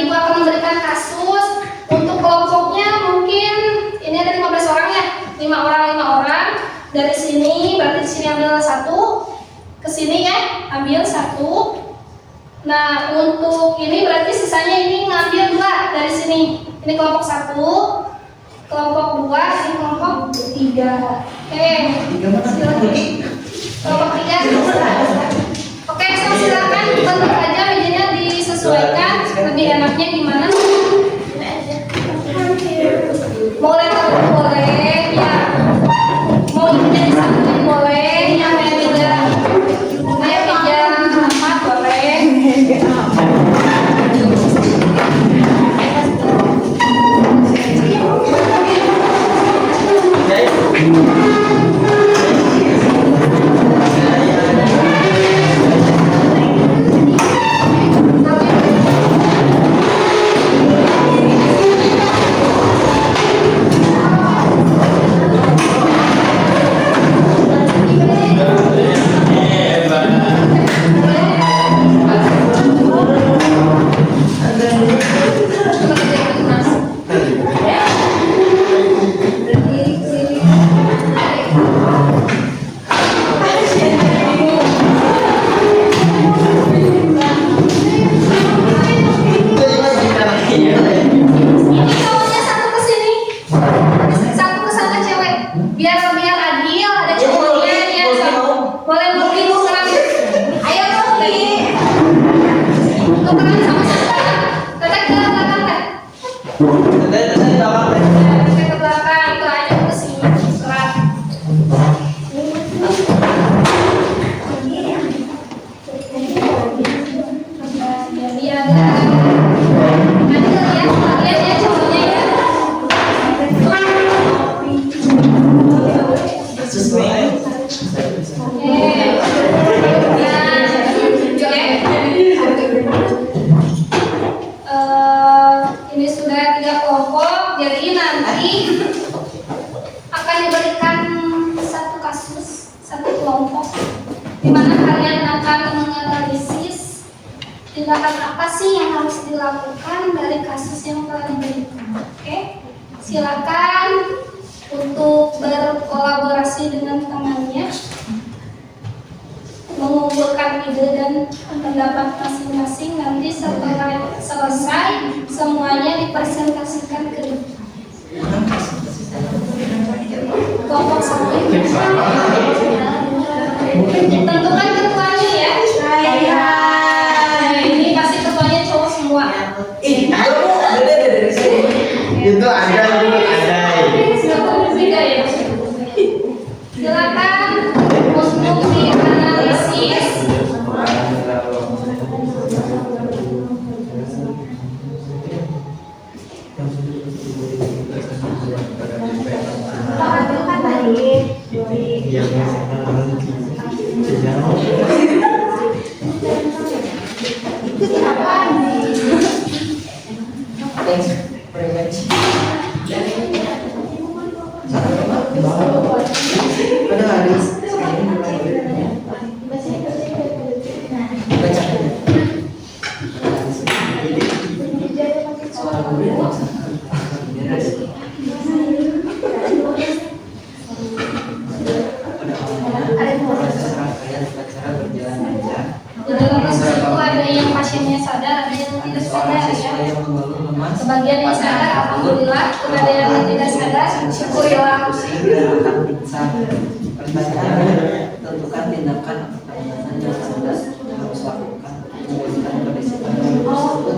Speaker 1: Ibu akan memberikan kasus. Untuk kelompoknya mungkin ini ada 15 orang ya, 5 orang. Dari sini, berarti di sini ambil 1, ke sini ya, ambil 1. Nah, untuk ini berarti sisanya ini ngambil 2 dari sini. Ini kelompok 1, kelompok 2, ini kelompok 3. Oke, silakan. Kelompok 3. Oke, silakan bentuk aja mejanya disesuaikan lebih enaknya gimana. Mau letter boleh ya, mau ini disatuin boleh, yang meja 4 boleh. nanti akan diberikan satu kasus, satu kelompok, di mana kalian akan menganalisis tindakan apa sih yang harus dilakukan dari kasus yang telah diberikan. Oke, silakan untuk berkolaborasi dengan temannya, mengumpulkan ide dan pendapat masing-masing. Nanti setelah selesai semuanya dipresentasikan ke depan. Kelompok satu tentukan ketuanya ya. Ini pasti ketuanya cowok semua.
Speaker 2: Itu ada dulu ada.
Speaker 1: Beda ya. Silakan untuk dianalisis.
Speaker 3: Thanks very much. Pada habis sekarang
Speaker 1: Di dalam kasus itu ada yang pasiennya sadar, ada yang tidak sadar ya. Sebagian yang sadar, alhamdulillah. Kepada yang tidak sadar, syukurillah.
Speaker 3: Pertanyaannya, tentukan tindakan apa yang harus lakukan mewujudkan kedisiplinan tersebut.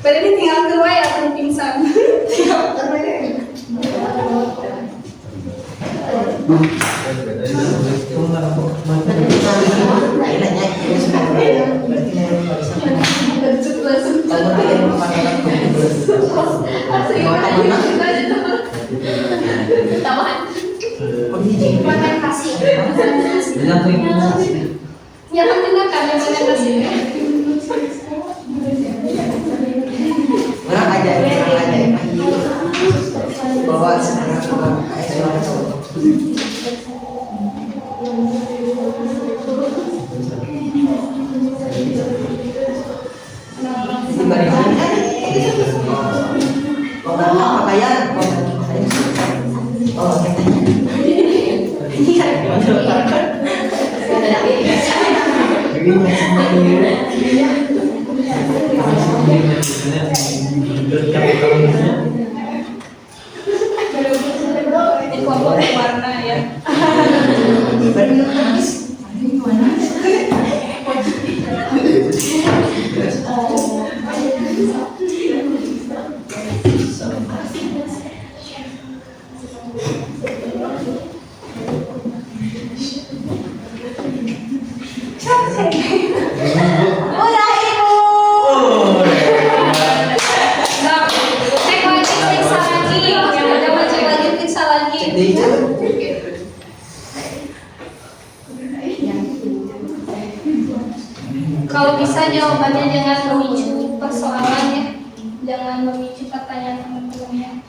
Speaker 1: Berarti tinggal keluar ya, pingsan. Ya kan tindakan yang mana kasih.
Speaker 3: Orang aja bawa sekarang pakaian oh
Speaker 1: Di kelompok warna ya. Nah, cek lagi, periksa lagi. Yang ada mah cek lagi, periksa lagi. Kalau bisa jawabannya jangan memicu persoalan ya, jangan memicu pertanyaan teman-temannya.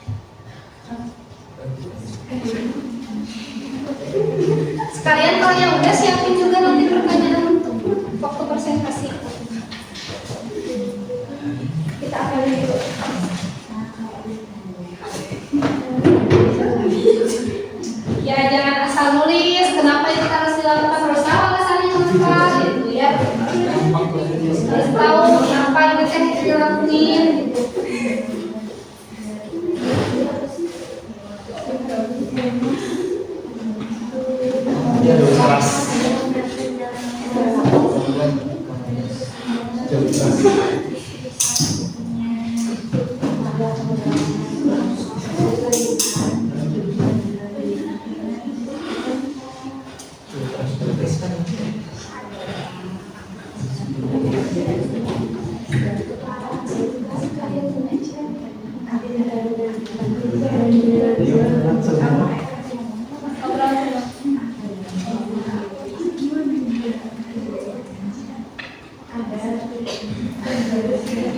Speaker 1: Sekalian kalau yang udah siapin juga nanti pertanyaan untuk waktu presentasi. Kita akan dulu. Ya jangan asal nulis. Kenapa itu harus dilakukan? Harus tahu alasannya kenapa gitu ya. Harus tahu apa yang kita dilakuin.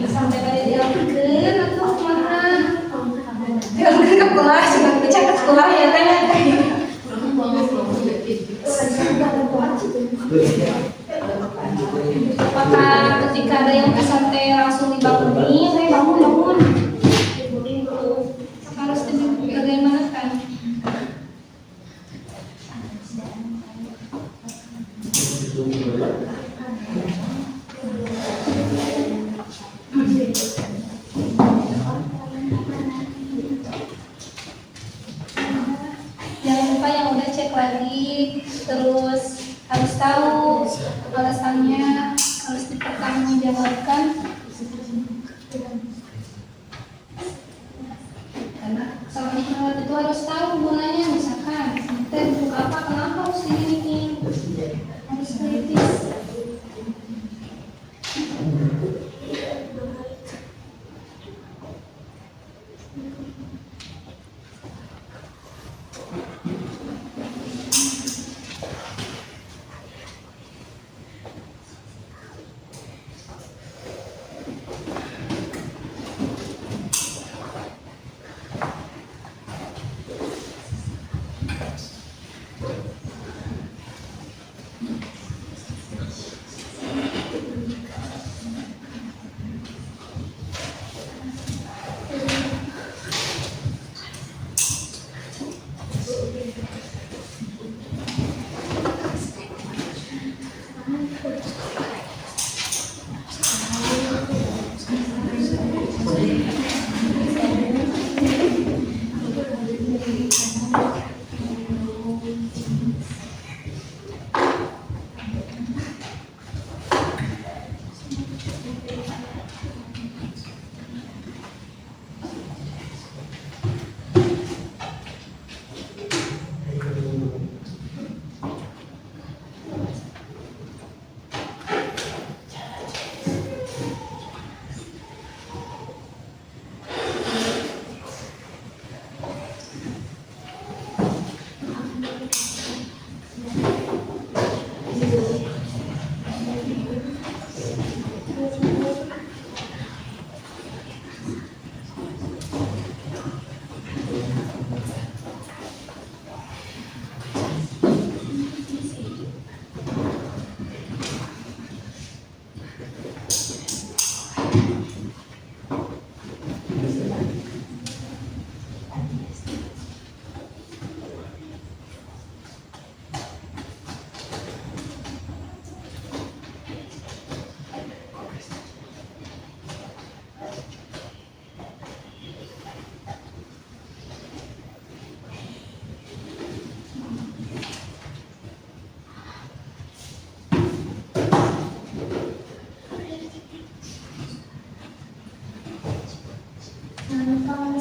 Speaker 1: Sampai pada dilakukan atau kemana? Dilakukan ke sekolah, cuma baca ke sekolah ya kan? Apakah ketika ada yang pesan teh langsung dibangunin, bangun? Harus bagaimana kan?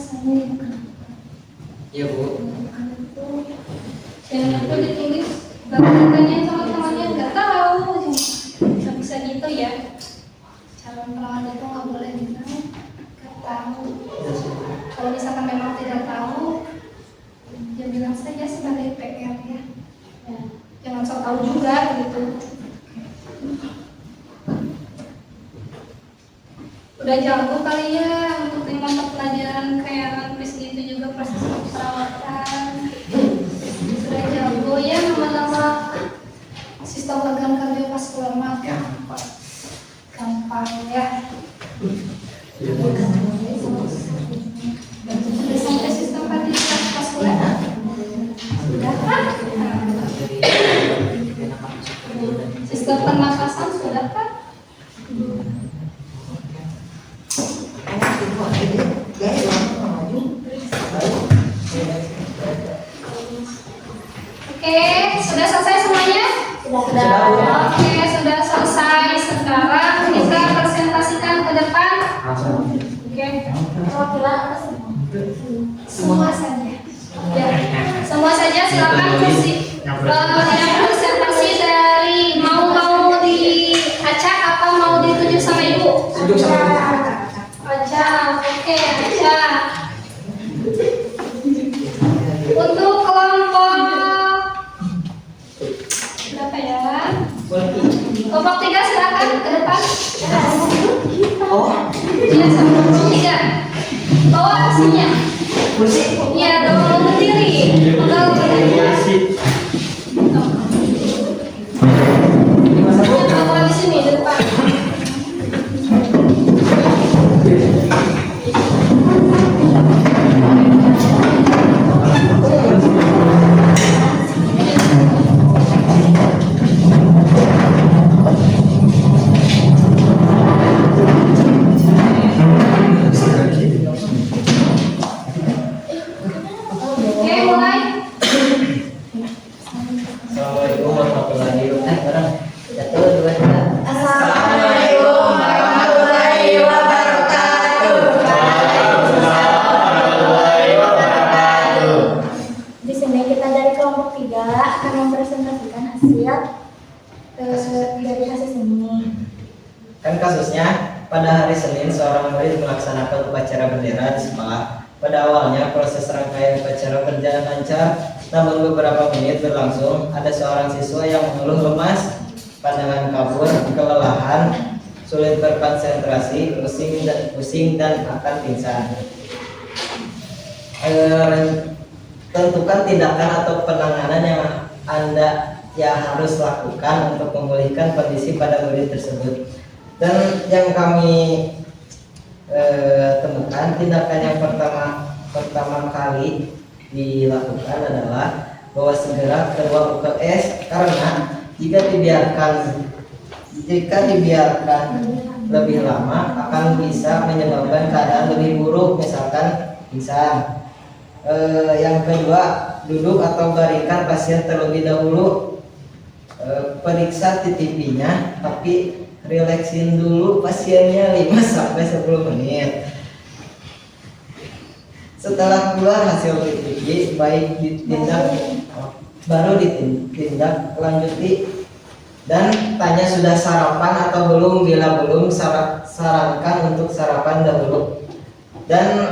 Speaker 5: tulisannya yang kenapa?
Speaker 3: Iya Bu.
Speaker 1: Jangan lupa ditulis. Kalau ditanya sama temannya nggak tahu, nggak bisa gitu ya. Calon perawat itu nggak boleh bilang nggak tahu. Kalau misalkan memang tidak tahu, ya bilang saja sebagai PR ya. Ya, jangan sok tahu juga gitu. Udah jago kali ya untuk 5 mata pelajaran kayak nulis gitu juga proses perawatan. Sudah jago ya nama-nama sistem organ kardiovaskular mah gampang ya. Sudah sampai sistem kardiovaskular. Sudah kan? Sistem pernafasan sudah kan? Oke, sudah selesai semuanya?
Speaker 3: Sudah.
Speaker 1: Oke, sudah selesai. Sekarang kita presentasikan ke depan. Oke. Semua saja. Ya, semua saja silakan kursi. Yang presentasi dari mau diacak apa mau ditunjuk sama ibu?
Speaker 3: Tunjuk sama Bu.
Speaker 1: Acak. Oke, acak. Untuk kelompok berapa ya? Kelompok 3 silakan ke depan.
Speaker 3: Oh,
Speaker 1: Iya, kelompok 3. Bawa kursinya.
Speaker 3: kursi.
Speaker 1: Iya, dong berdiri. Kalau berdiri. Bawa di sini di depan. Oke, mulai.
Speaker 3: Assalamualaikum warahmatullahi wabarakatuh. Satu, dua, tiga.
Speaker 5: Assalamualaikum warahmatullahi wabarakatuh. Di sini kita dari kelompok 3 akan mempresentasikan hasil dari kasus ini.
Speaker 3: Kan kasusnya pada hari Senin seorang murid melaksanakan upacara bendera di sekolah. Pada awalnya proses rangkaian upacara berjalan lancar, namun beberapa menit berlangsung ada seorang siswa yang mengeluh lemas, pandangan kabur, kelelahan, sulit berkonsentrasi, pusing dan akan pingsan. Tentukan tindakan atau penanganan yang Anda harus lakukan untuk memulihkan kondisi pada murid tersebut. Dan yang kami temukan, tindakan yang pertama kali dilakukan adalah bahwa segera keluar UKS, karena jika dibiarkan lebih lama akan bisa menyebabkan keadaan lebih buruk, misalkan pingsan. Yang kedua, duduk atau baringkan pasien terlebih dahulu, periksa TTP-nya, tapi relaksin dulu pasiennya 5-10 menit. Setelah keluar hasil TTP, baru ditindak lanjuti dan tanya sudah sarapan atau belum. Bila belum, sarankan untuk sarapan dahulu. Dan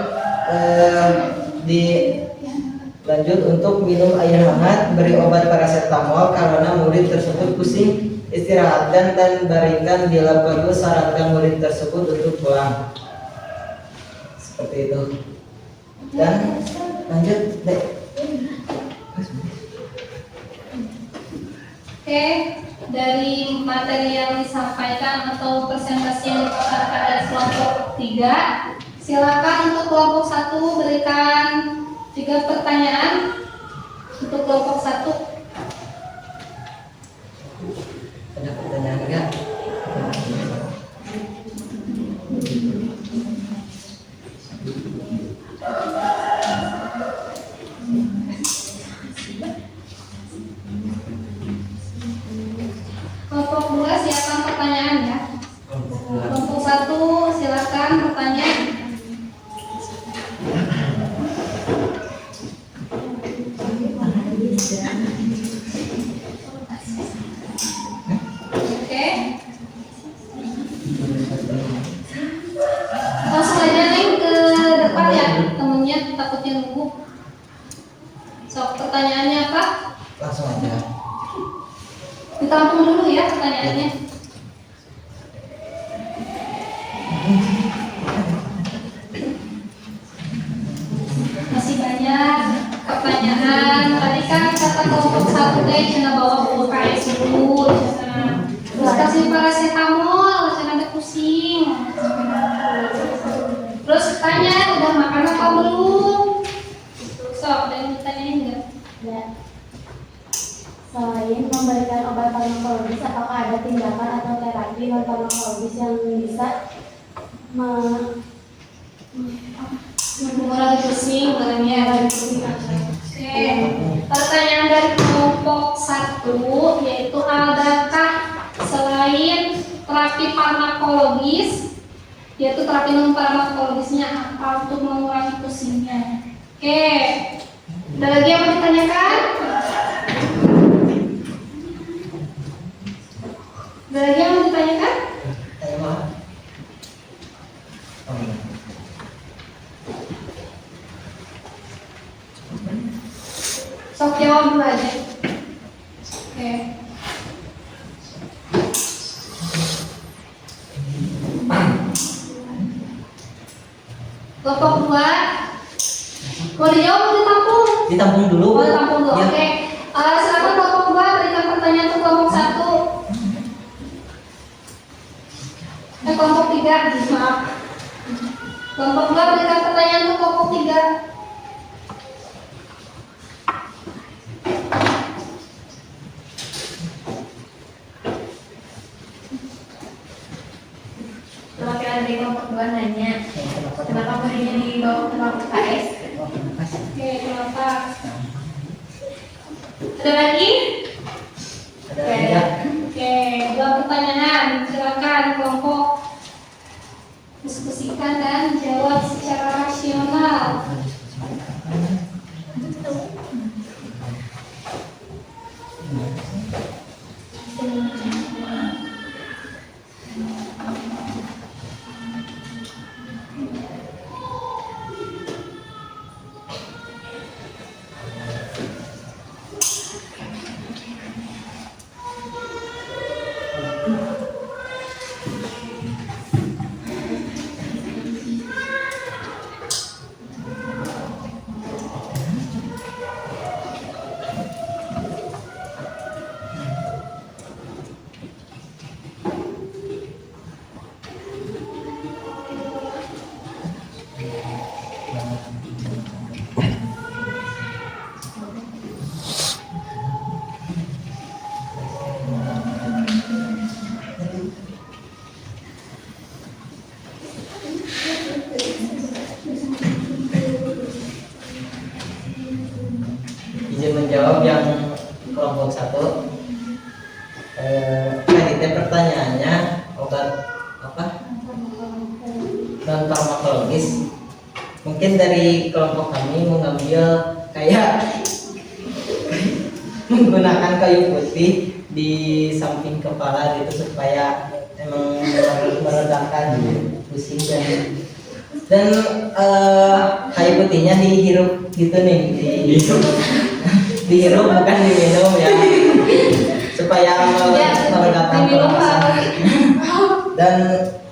Speaker 3: dilanjut untuk minum air hangat, beri obat paracetamol karena murid tersebut pusing, istirahatkan dan baringkan. Bila perlu, sarankan murid tersebut untuk pulang. Seperti itu. Dan lanjut deh.
Speaker 1: Oke, dari materi yang disampaikan atau presentasi yang dipaparkan dari kelompok 3, silakan untuk kelompok 1 berikan 3 pertanyaan untuk kelompok 1.
Speaker 3: Ada pertanyaan enggak?
Speaker 1: Kelompok 2 siapkan pertanyaan ya. Kelompok 1 silakan bertanya. buatnya dulu. Sok, pertanyaannya apa?
Speaker 3: Langsung aja.
Speaker 1: Ditampung dulu ya pertanyaannya. Masih banyak pertanyaan. Tadi kan kata kelompok 1 teh cina bawa buku KS dulu, cina. Terus kasih paracetamol, cina ada pusing. Terus tanya udah makan apa belum? Sok, ada yang ditanyain nggak?
Speaker 5: Ya. Selain memberikan obat farmakologis, apakah ada tindakan atau terapi non farmakologis yang bisa
Speaker 1: Mengurangi pusing, mengurangi pusing. Oke. Pertanyaan dari kelompok 1 yaitu adakah selain terapi farmakologis, yaitu terapi non farmakologisnya apa untuk mengurangi pusingnya? Oke. Ada lagi yang mau ditanyakan? Ada lagi yang mau ditanyakan?
Speaker 3: Tanya mah.
Speaker 1: Sok jawab dulu aja. Oke. Kelompok 2. Mau dijawab atau ditampung?
Speaker 3: Ditampung dulu.
Speaker 1: Oh, ditampung dulu.
Speaker 3: Ya.
Speaker 1: Oke. Silakan kelompok 2 berikan pertanyaan untuk kelompok 1. Kelompok 3, maaf. Kelompok 2 berikan pertanyaan untuk kelompok 3.
Speaker 5: Perwakilan dari kelompok 2 nanya, kenapa muridnya dibawa ke kelompok KS?
Speaker 1: Oke, kenapa? Ada lagi?
Speaker 3: Ada lagi ya?
Speaker 1: Oke, 2 pertanyaan. Silakan kelompok diskusikan dan jawab secara rasional.
Speaker 3: Izin menjawab yang kelompok 1. Tadi teh pertanyaannya obat apa? Non farmakologis. Mungkin dari kelompok kami mengambil kayak menggunakan kayu putih di samping kepala gitu supaya emang meredakan pusing dan kayu putihnya dihirup gitu nih, dihirup bukan diminum ya, supaya meredakan pernapasan. Dan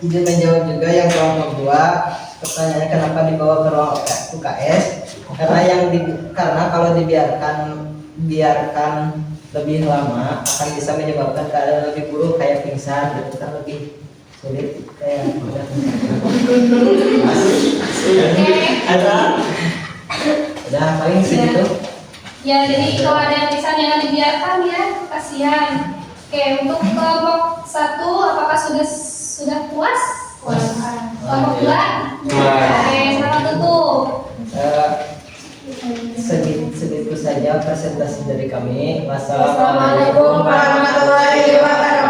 Speaker 3: izin menjawab juga yang kelompok 2, pertanyaannya kenapa dibawa ke ruang UKS? Karena kalau dibiarkan lebih lama akan bisa menyebabkan keadaan lebih buruk kayak pingsan gitu kan, lebih sulit kayak udah paling segitu.
Speaker 1: Ya, jadi kalau ada yang bisa jangan dibiarkan ya, kasihan. Oke, untuk kelompok 1 apakah sudah puas? Kelompok 2? Oke, selamat tutup.
Speaker 3: Segitu saja presentasi dari kami.
Speaker 5: Wassalamualaikum warahmatullahi wabarakatuh.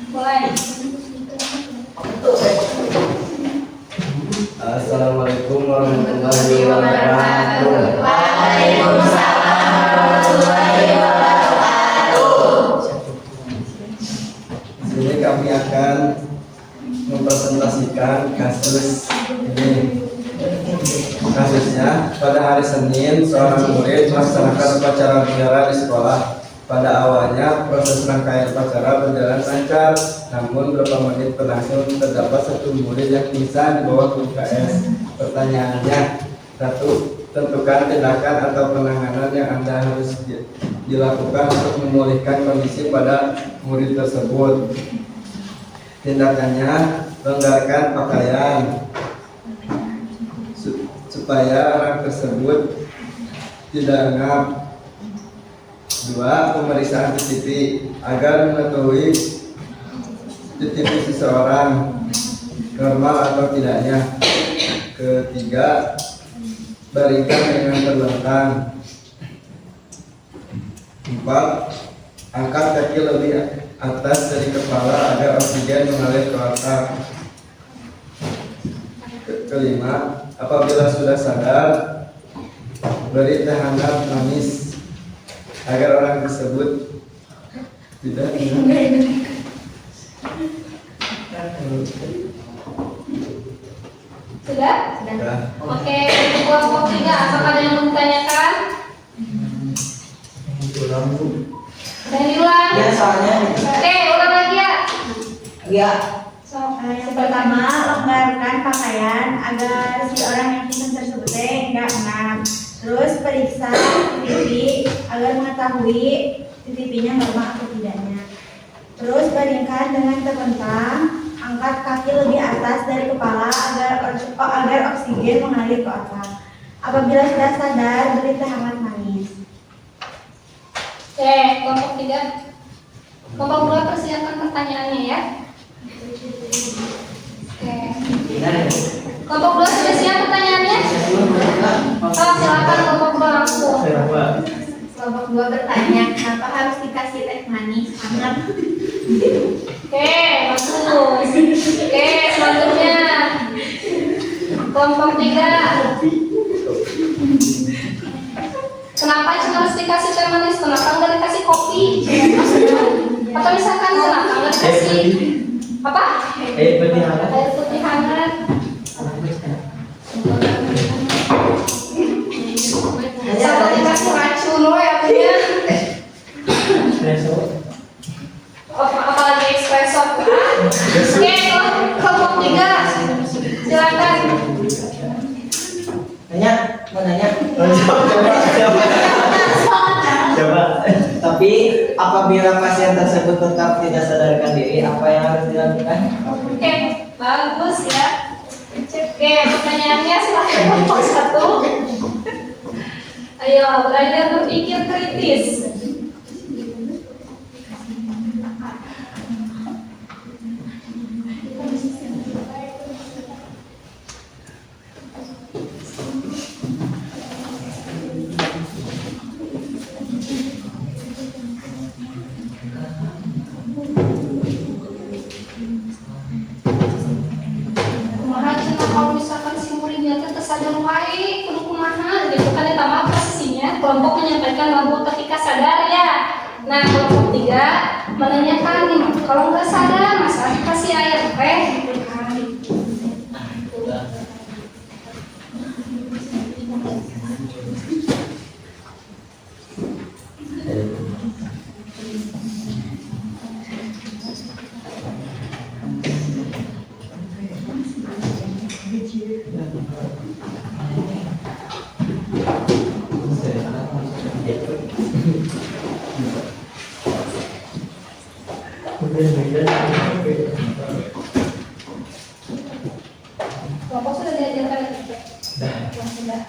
Speaker 1: Mulai.
Speaker 4: Assalamualaikum warahmatullahi wabarakatuh. Di sini kami akan mempresentasikan kasus ini. Kasusnya, pada hari Senin, seorang murid melaksanakan upacara bendera di sekolah. Pada awalnya, proses rangkaian upacara berjalan lancar, namun beberapa menit berlangsung terdapat satu murid yang pingsan di bawah UKS. Pertanyaannya, satu, tentukan tindakan atau penanganan yang Anda harus dilakukan untuk memulihkan kondisi pada murid tersebut. Tindakannya, longgarkan pakaian supaya orang tersebut tidak engap. 2. Pemeriksaan CCTV agar mengetahui CCTV seseorang normal atau tidaknya. 3. Baringkan dengan terlentang. 4. Angkat kaki lebih atas dari kepala agar oksigen mengalir ke otak. 5. Apabila sudah sadar, beri teh hangat manis agar orang tersebut tidak
Speaker 1: Sudah?
Speaker 4: Sudah.
Speaker 1: Oke, untuk kelompok 3, apakah ada yang mau ditanyakan? Ada yang diulang?
Speaker 3: Ya, soalnya
Speaker 1: Oke, ulang lagi ya.
Speaker 3: ya.
Speaker 6: Yang pertama, longgarkan pakaian agar si orang yang pingsan tersebut enggak engap. Terus periksa CCTV agar mengetahui CCTV-nya normal atau tidaknya. Terus baringkan dengan terlentang, angkat kaki lebih atas dari kepala agar oksigen mengalir ke otak. Apabila sudah sadar, beri teh hangat manis.
Speaker 1: Oke, kelompok 3. Kelompok 2 persiapkan pertanyaannya ya. Oke. Kelompok 2 sudah siap pertanyaannya? Oh, silakan kelompok 2 langsung.
Speaker 6: Kelompok 2 bertanya, kenapa harus dikasih teh manis hangat?
Speaker 1: Oke, bagus. Oke, selanjutnya kelompok 3. Kenapa cuma harus dikasih teh manis? Kenapa nggak dikasih kopi? Atau misalkan kenapa nggak dikasih apa?
Speaker 2: Air putih hangat.
Speaker 1: Air putih hangat. Satu dikasih racun, ya punya. Apalagi espresso. Oke, kelompok 3. Silakan.
Speaker 3: Nanya, mau nanya.
Speaker 2: Coba.
Speaker 3: Tapi apabila pasien tersebut tetap tidak sadarkan diri, apa yang harus dilakukan?
Speaker 1: Oke, bagus ya. Oke, pertanyaannya silahkan kelompok 1. Ayo, belajar berpikir kritis. Kalau misalkan si muridnya tersadar wae kudu kumaha gitu kan eta mah posisinya kelompok menyampaikan bahwa ketika sadar ya. Nah, kelompok 3 menanyakan kalau nggak sadar masalah kasih air teh gitu kan. Kelompok sudah diajarkan ya? Sudah.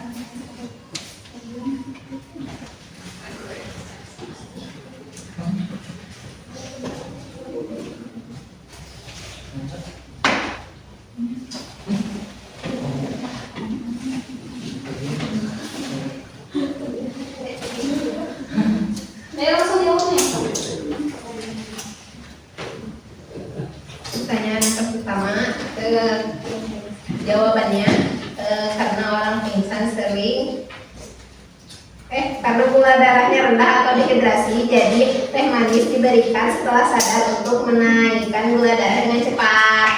Speaker 1: Ayo langsung jawabnya.
Speaker 7: Pertanyaan yang pertama, jawabannya karena orang pingsan sering karena gula darahnya rendah atau dehidrasi, jadi teh manis diberikan setelah sadar untuk menaikkan gula darah dengan cepat.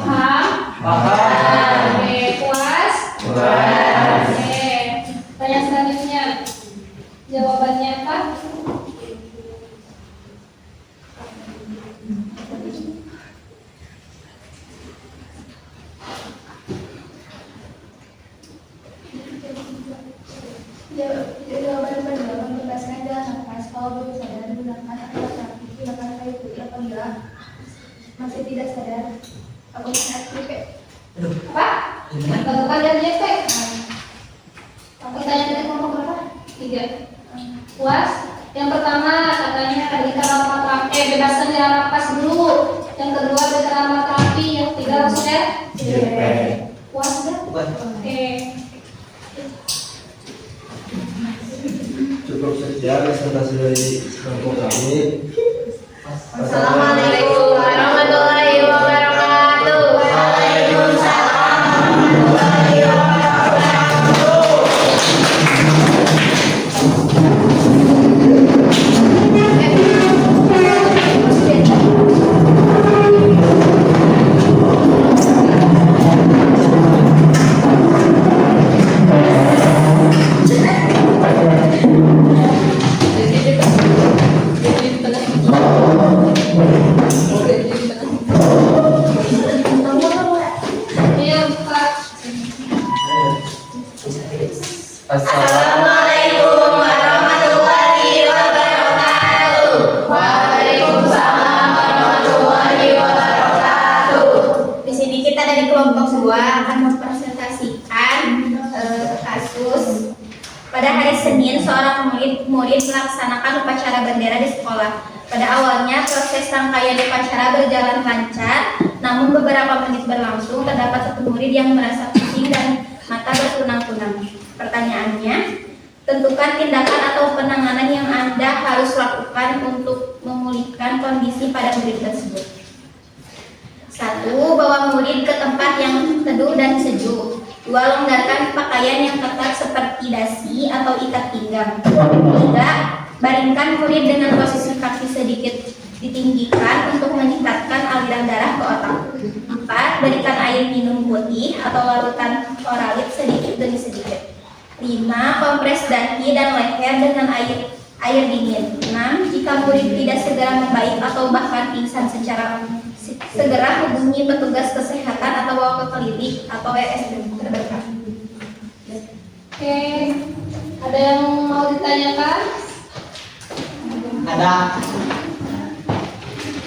Speaker 1: Paham?
Speaker 3: Paham.
Speaker 1: Oke, puas?
Speaker 2: Puas.
Speaker 1: Oke. Tanya selanjutnya. Jawabannya apa?
Speaker 5: Jawaban kedua, membebaskan jalan nafas. Kalau belum sadar, gunakan alat terapi. Silakan kayu apabila masih tidak sadar. Aku aktif.
Speaker 1: Apa? Lakukan dan efek. Pertanyaan dari kelompok berapa? 3. Puas? Yang pertama katanya berikan alat terapi, bebaskan jalan nafas dulu. Yang kedua berikan alat terapi. Yang ketiga langsung ya? Puas ya? Oke.
Speaker 4: Cukup sekian presentasi dari kelompok kami.
Speaker 7: Assalamualaikum warahmatullahi wabarakatuh. Waalaikumsalam warahmatullahi
Speaker 1: Iya, Pak.
Speaker 7: Assalamualaikum warahmatullahi wabarakatuh. Waalaikumsalam warahmatullahi wabarakatuh. Di sini kita dari kelompok 2 akan mempresentasikan kasus pada hari Senin seorang murid melaksanakan upacara bendera di sekolah. Pada awalnya proses rangkaian upacara berjalan lancar, namun beberapa menit berlangsung terdapat satu murid yang merasa pusing dan mata berkunang-kunang. Pertanyaannya, tentukan tindakan atau penanganan yang Anda harus lakukan untuk memulihkan kondisi pada murid tersebut. 1. Bawa murid ke tempat yang teduh dan sejuk. 2. Longgarkan pakaian yang ketat seperti dasi atau ikat pinggang. 3. Baringkan murid dengan posisi kaki sedikit ditinggikan untuk meningkatkan aliran darah ke otak. 4. Berikan air minum putih atau larutan oralit sedikit demi sedikit. 5. Kompres dahi dan leher dengan air dingin. 6. Jika murid tidak segera membaik atau bahkan pingsan segera hubungi petugas kesehatan atau bawa ke klinik atau RSUD terdekat.
Speaker 1: Oke. Ada yang mau ditanyakan?
Speaker 3: Ada.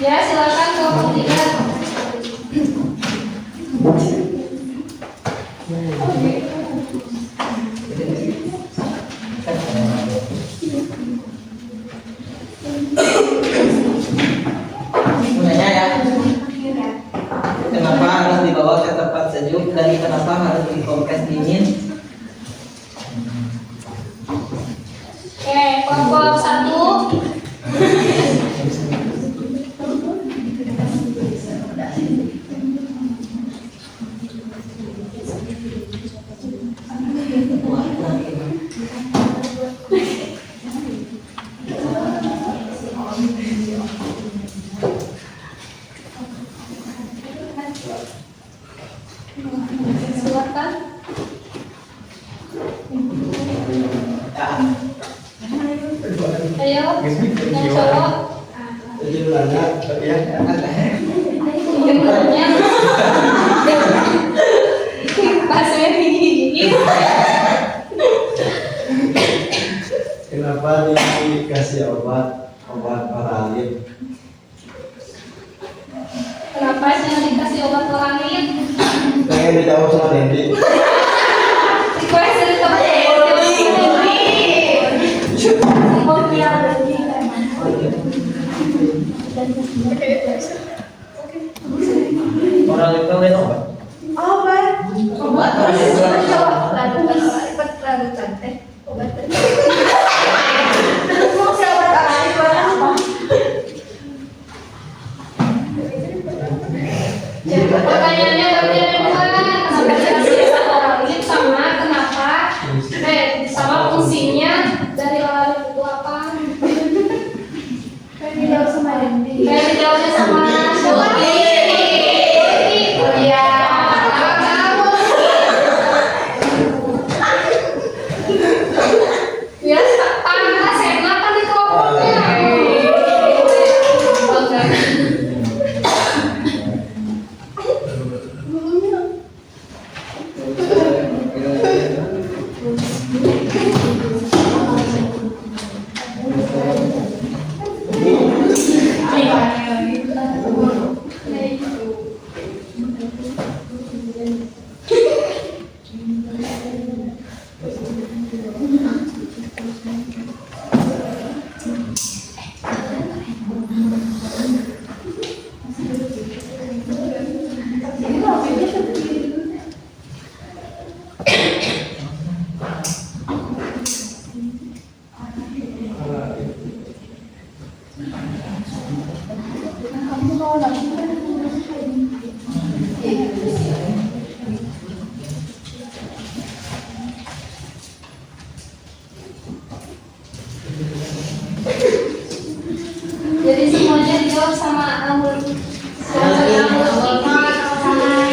Speaker 1: Ya, silakan kelompok 3.
Speaker 3: Sebenarnya ya, kenapa harus dibawa ke tempat sejuk dan kenapa harus dikompres dingin?
Speaker 1: Oke, kelompok 1. Silakan. Ayo, yang cowok.
Speaker 4: Jumlahnya ya.
Speaker 1: Jumlahnya. Bahasanya tinggi.
Speaker 4: Kenapa dikasih obat paralin?
Speaker 1: Kenapa sih dikasih obat paralin?
Speaker 4: Pengen dijawab sama Dendi.
Speaker 1: Request dari teman
Speaker 4: Oh
Speaker 2: Oral itu lain obat.
Speaker 6: Obat.
Speaker 3: Obat orang
Speaker 5: Larutan teh obat teh.
Speaker 6: Terus mau siapa orang itu apa?
Speaker 1: Pertanyaannya berarti ada dua. Kenapa dikasih oral ini sama kenapa? Sama fungsinya dari oral itu apa?
Speaker 5: Kan dijawab sama Dendi.
Speaker 1: Kayak dijawabnya sama Syuti. Iya. Biasa panas enak kan di kelompoknya. Jadi semuanya dijawab sama Amul. Sama yang beda.
Speaker 5: Sama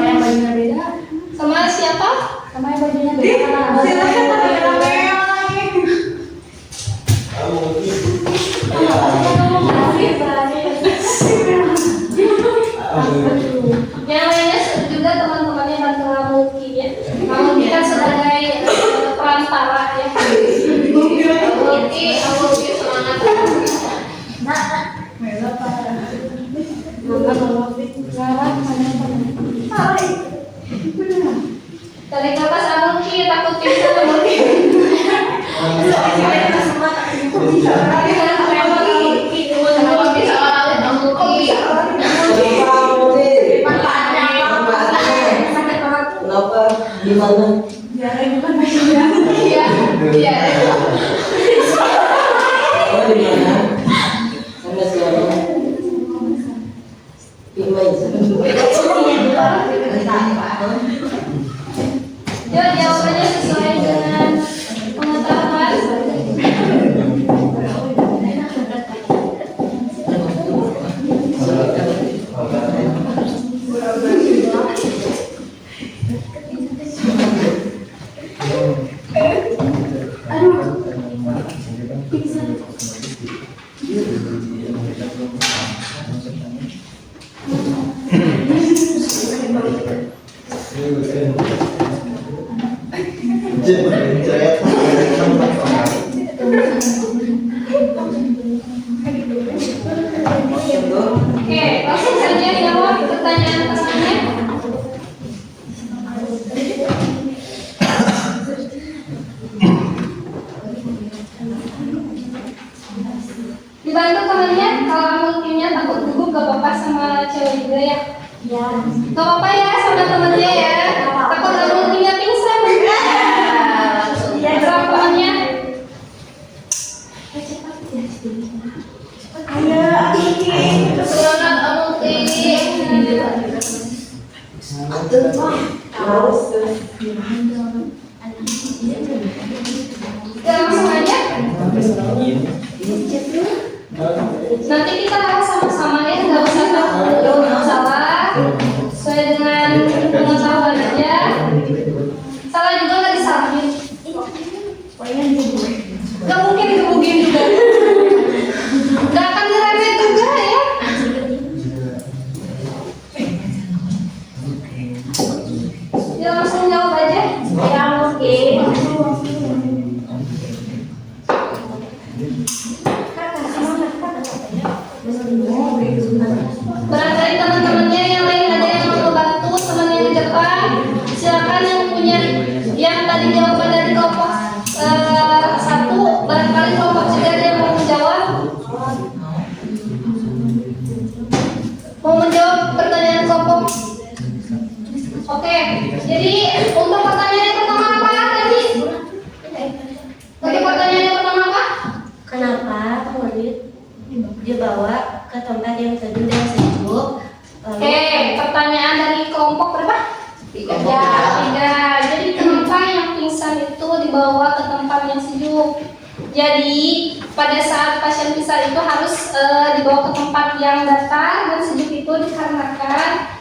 Speaker 5: yang bajunya beda.
Speaker 1: Sama siapa?
Speaker 5: Sama yang bajunya beda.
Speaker 6: Silakan rame-rame lagi.
Speaker 1: Yang lainnya juga teman-temannya bantu Amuki ya. Amuki kan sebagai perantara ya. Amuki semangat. Tarik nafas Amuki, takut pingsan Amuki.
Speaker 3: Kenapa? Gimana?
Speaker 1: Iya, iya.
Speaker 3: Oh, di mana? Sama siapa? Pimai.
Speaker 1: Yuk jawabannya sesuai dengan pengetahuan. Oke, langsung saja jawab pertanyaan pertanyaannya. Dibantu temannya, kalau multinya takut gugup gak apa-apa sama cewek juga ya.
Speaker 5: Ya.
Speaker 1: Gak apa-apa ya sama temennya ya. Takut gak multinya pingsan. Sama temannya.
Speaker 6: Ayo, Aki.
Speaker 1: Semangat Amulti. Ya langsung aja. Nanti kita harus sama-sama ya, nggak usah takut salah. Sesuai dengan pengetahuan aja. Salah juga nggak disalahin. Nggak mungkin dihubungin juga. Nggak akan diremeh juga ya. Ya langsung jawab aja.
Speaker 6: Ya, mungkin.
Speaker 1: Barangkali teman kelompok. Oke, jadi untuk pertanyaan yang pertama apa tadi? Untuk pertanyaan yang pertama apa?
Speaker 8: Kenapa kulit dibawa ke tempat yang teduh dan sejuk?
Speaker 1: Oke, pertanyaan dari kelompok berapa? Tiga. Jadi kenapa yang pingsan itu dibawa ke tempat yang sejuk? Jadi pada saat pasien pingsan itu harus dibawa ke tempat yang datar dan sejuk itu dikarenakan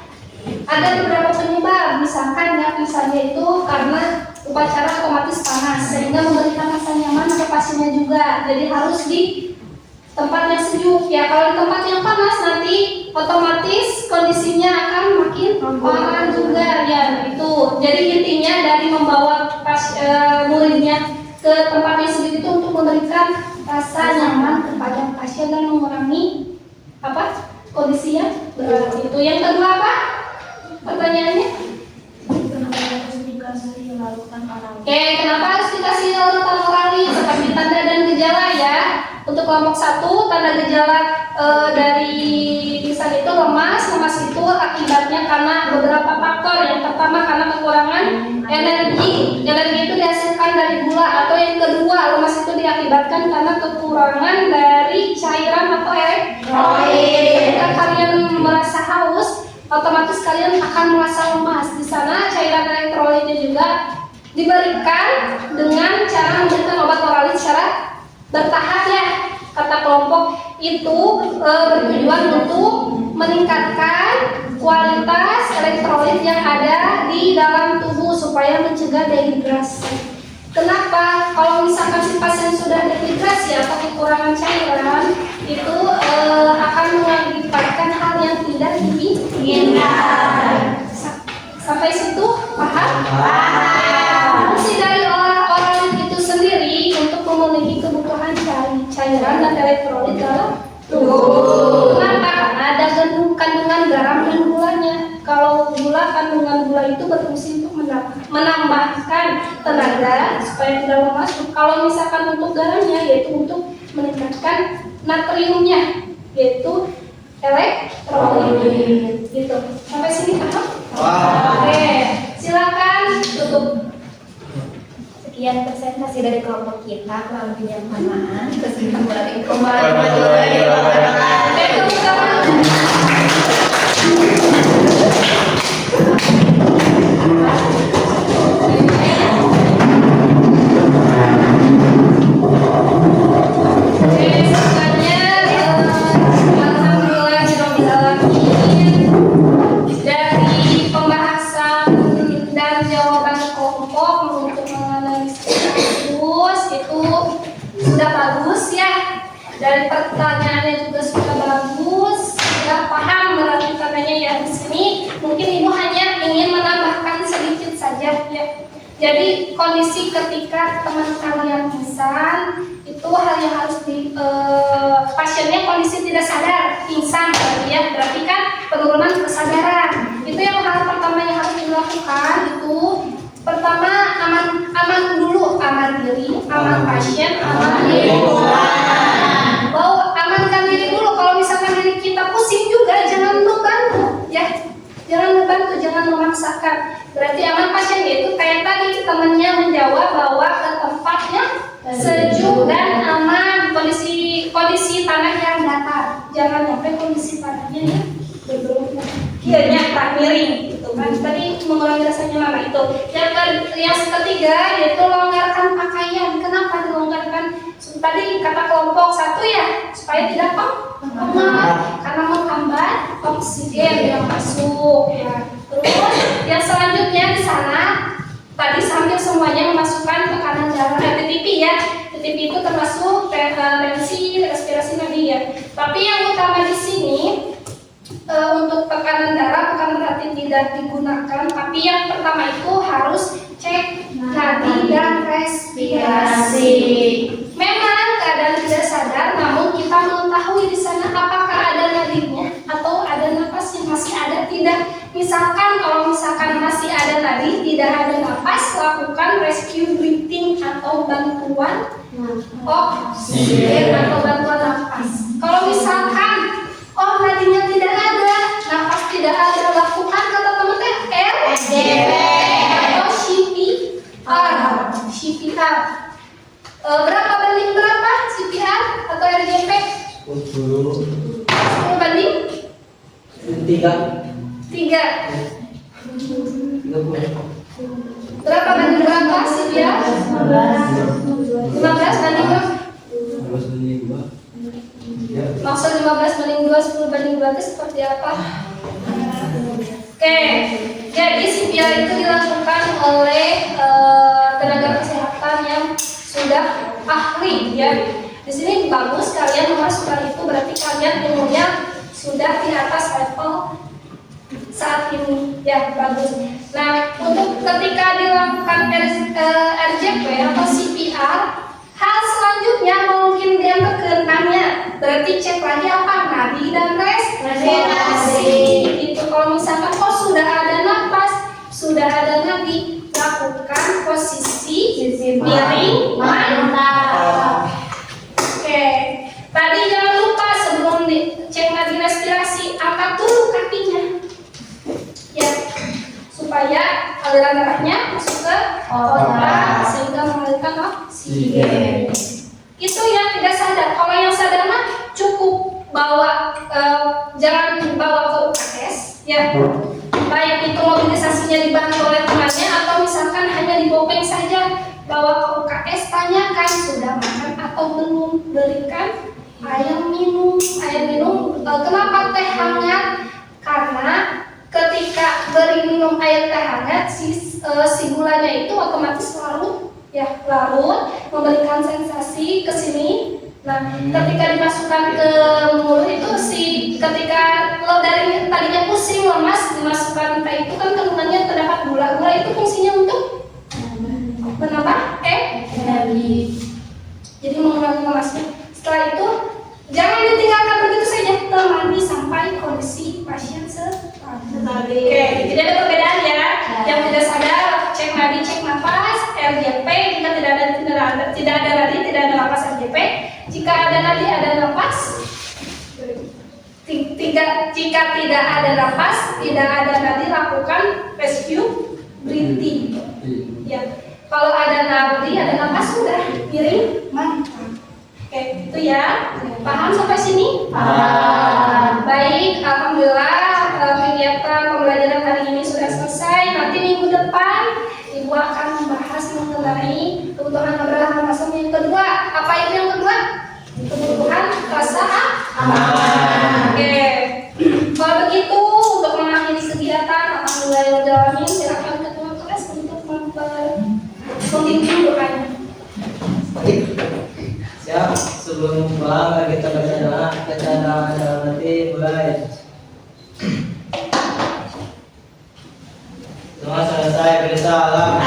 Speaker 1: ada beberapa penyebab. Misalkan ya pingsannya itu karena upacara otomatis panas sehingga memberikan rasa nyaman ke pasiennya juga. Jadi harus di tempat yang sejuk ya. Kalau di tempat yang panas nanti otomatis kondisinya akan makin parah juga ya itu. Jadi intinya dari membawa muridnya ke tempat yang sejuk itu untuk memberikan rasa nyaman kepada pasien dan mengurangi kondisinya berat. Itu yang kedua apa pertanyaannya? Oke, kenapa harus dikasih larutan orali seperti tanda dan gejala ya? Untuk kelompok 1, tanda gejala dari pingsan itu lemas itu akibatnya karena beberapa faktor. Yang pertama karena kekurangan energi itu dihasilkan dari gula, atau yang kedua lemas itu diakibatkan karena kekurangan dari cairan atau elektrolit. Ketika kalian merasa haus, otomatis kalian akan merasa lemas. Di sana cairan elektrolitnya juga diberikan dengan cara memberikan obat orali secara bertahap ya. Kata kelompok itu bertujuan untuk meningkatkan kualitas elektrolit yang ada di dalam tubuh supaya mencegah dehidrasi. Kenapa? Kalau misalkan si pasien sudah dehidrasi atau kekurangan cairan, itu akan mengakibatkan hal yang tidak diinginkan. Sampai situ paham? Fungsi dari oralin itu sendiri untuk memenuhi kebutuhan cairan dan elektrolit dalam tubuh. Kenapa? Karena ada kandungan garam dan gulanya. Kalau kandungan gula itu berfungsi untuk menambahkan tenaga supaya tidak lemas. Kalau misalkan untuk garamnya yaitu untuk meningkatkan natriumnya, yaitu elektrolit. Gitu. Sampai sini paham? Oke, silakan tutup.
Speaker 7: Sekian presentasi dari kelompok kita, kurang lebihnya mohon maaf. Assalamualaikum
Speaker 2: Warahmatullahi wabarakatuh.
Speaker 1: Dari pembahasan dan jawaban kelompok untuk menganalisis itu sudah bagus ya. Dari pertanyaannya juga sudah bagus, sudah paham berarti katanya ya. Di sini mungkin ibu hanya ingin menambahkan sedikit saja ya. Jadi kondisi ketika teman kalian pingsan itu hal yang harus pasiennya kondisi tidak sadar, pingsan berarti kan penurunan kesadaran. Itu yang hal pertama yang harus dilakukan itu pertama aman dulu, aman diri, aman pasien, aman lingkungan. Amankan diri dulu. Kalau misalkan diri kita pusing juga jangan membantu ya. Jangan membantu, jangan memaksakan. Berarti aman pasien itu kayak tadi temannya menjawab bahwa ke tempat yang sejuk dan aman, kondisi tanah yang datar. Jangan sampai kondisi tanahnya yang berbelok kiranya tak miring gitu kan. Tadi mengurangi rasa nyaman itu. Yang ketiga yaitu longgarkan pakaian. Kenapa dilonggarkan? Tadi kata kelompok 1 ya, supaya tidak pengap karena menghambat oksigen yang masuk ya. Terus yang selanjutnya di sana tadi sambil semuanya memasukkan tekanan darah PTP ya. PTP itu termasuk tensi, respirasi tadi ya. Tapi yang utama di sini untuk tekanan darah bukan berarti tidak digunakan, tapi yang pertama itu harus cek nadi dan respirasi. Memang keadaan tidak sadar, namun kita mengetahui di sana apakah ada nadinya atau ada napas yang masih ada tidak. Misalkan kalau masih ada nadi, tidak ada napas, lakukan rescue breathing atau bantuan oksigen atau bantuan napas. Kalau misalkan nadinya tidak ada, napas tidak ada, Berapa banding berapa CPR atau RJP?
Speaker 4: 10.
Speaker 1: 10 banding
Speaker 3: 3.
Speaker 1: 3.
Speaker 3: 30.
Speaker 1: Berapa banding berapa CPR? 15 banding berapa?
Speaker 4: Harus ini gua. Ya.
Speaker 1: Maksud 15 banding 2, 10 banding 2 itu seperti apa? Oke, jadi CPR itu dilakukan oleh tenaga kesehatan yang sudah ahli ya. Di sini bagus kalian memasukkan itu, berarti kalian ilmunya sudah di atas level saat ini ya, bagus. Nah, untuk ketika dilakukan RJP atau CPR, hal selanjutnya mungkin dia tekanannya, berarti cek lagi apa? Nadi dan respirasi. Itu kalau misalkan sudah ada nafas, sudah ada nadi, lakukan posisi miring mantap. Oke, tadi jangan lupa sebelum dicek nadi respirasi, angkat dulu kakinya ya, supaya aliran darahnya masuk ke otak sehingga mengalirkan oksigen. Itu yang tidak sadar. Kalau yang sadar mah cukup bawa, jangan bawa ke UKS ya. Baik itu mobilisasinya dibantu oleh temannya atau misalkan hanya dibopeng saja, bawa ke UKS, tanyakan sudah makan atau belum, berikan air minum. Kenapa teh hangat? Karena ketika beri minum air teh hangat, si gulanya itu otomatis larut ya, larut memberikan sensasi ke sini. Nah, ketika dimasukkan ke mulut itu ketika lo dari tadinya pusing, lemas, dimasukkan teh itu kan kandungannya terdapat gula. Gula itu fungsinya untuk menambah energi. Jadi mengurangi lemasnya. Setelah itu jangan ditinggalkan begitu saja, temani sampai kondisi pasien stabil. Oke, tidak ada perbedaan ya. Yang tidak sadar cek nadi, cek nafas, RJP. Jika tidak ada nadi, tidak ada nafas, RJP. Jika ada nadi, ada nafas. Jika tidak ada nafas, tidak ada nadi, lakukan rescue breathing. Ya. Kalau ada nadi, ada nafas, sudah miring mantap. Oke, itu ya. Paham sampai sini? Paham. Baik, alhamdulillah kegiatan pembelajaran hari ini sudah selesai. Nanti minggu depan Ibu akan membahas mengenai kebutuhan Abraham Masam yang kedua. Apa itu yang kedua? Kebutuhan rasa aman. Oke. Kalau begitu, untuk mengakhiri kegiatan, alhamdulillah silakan ketua kelas untuk membimbing doanya.
Speaker 3: Siap, sebelum pulang kita baca doa nanti mulai. Semua selesai, beri salam.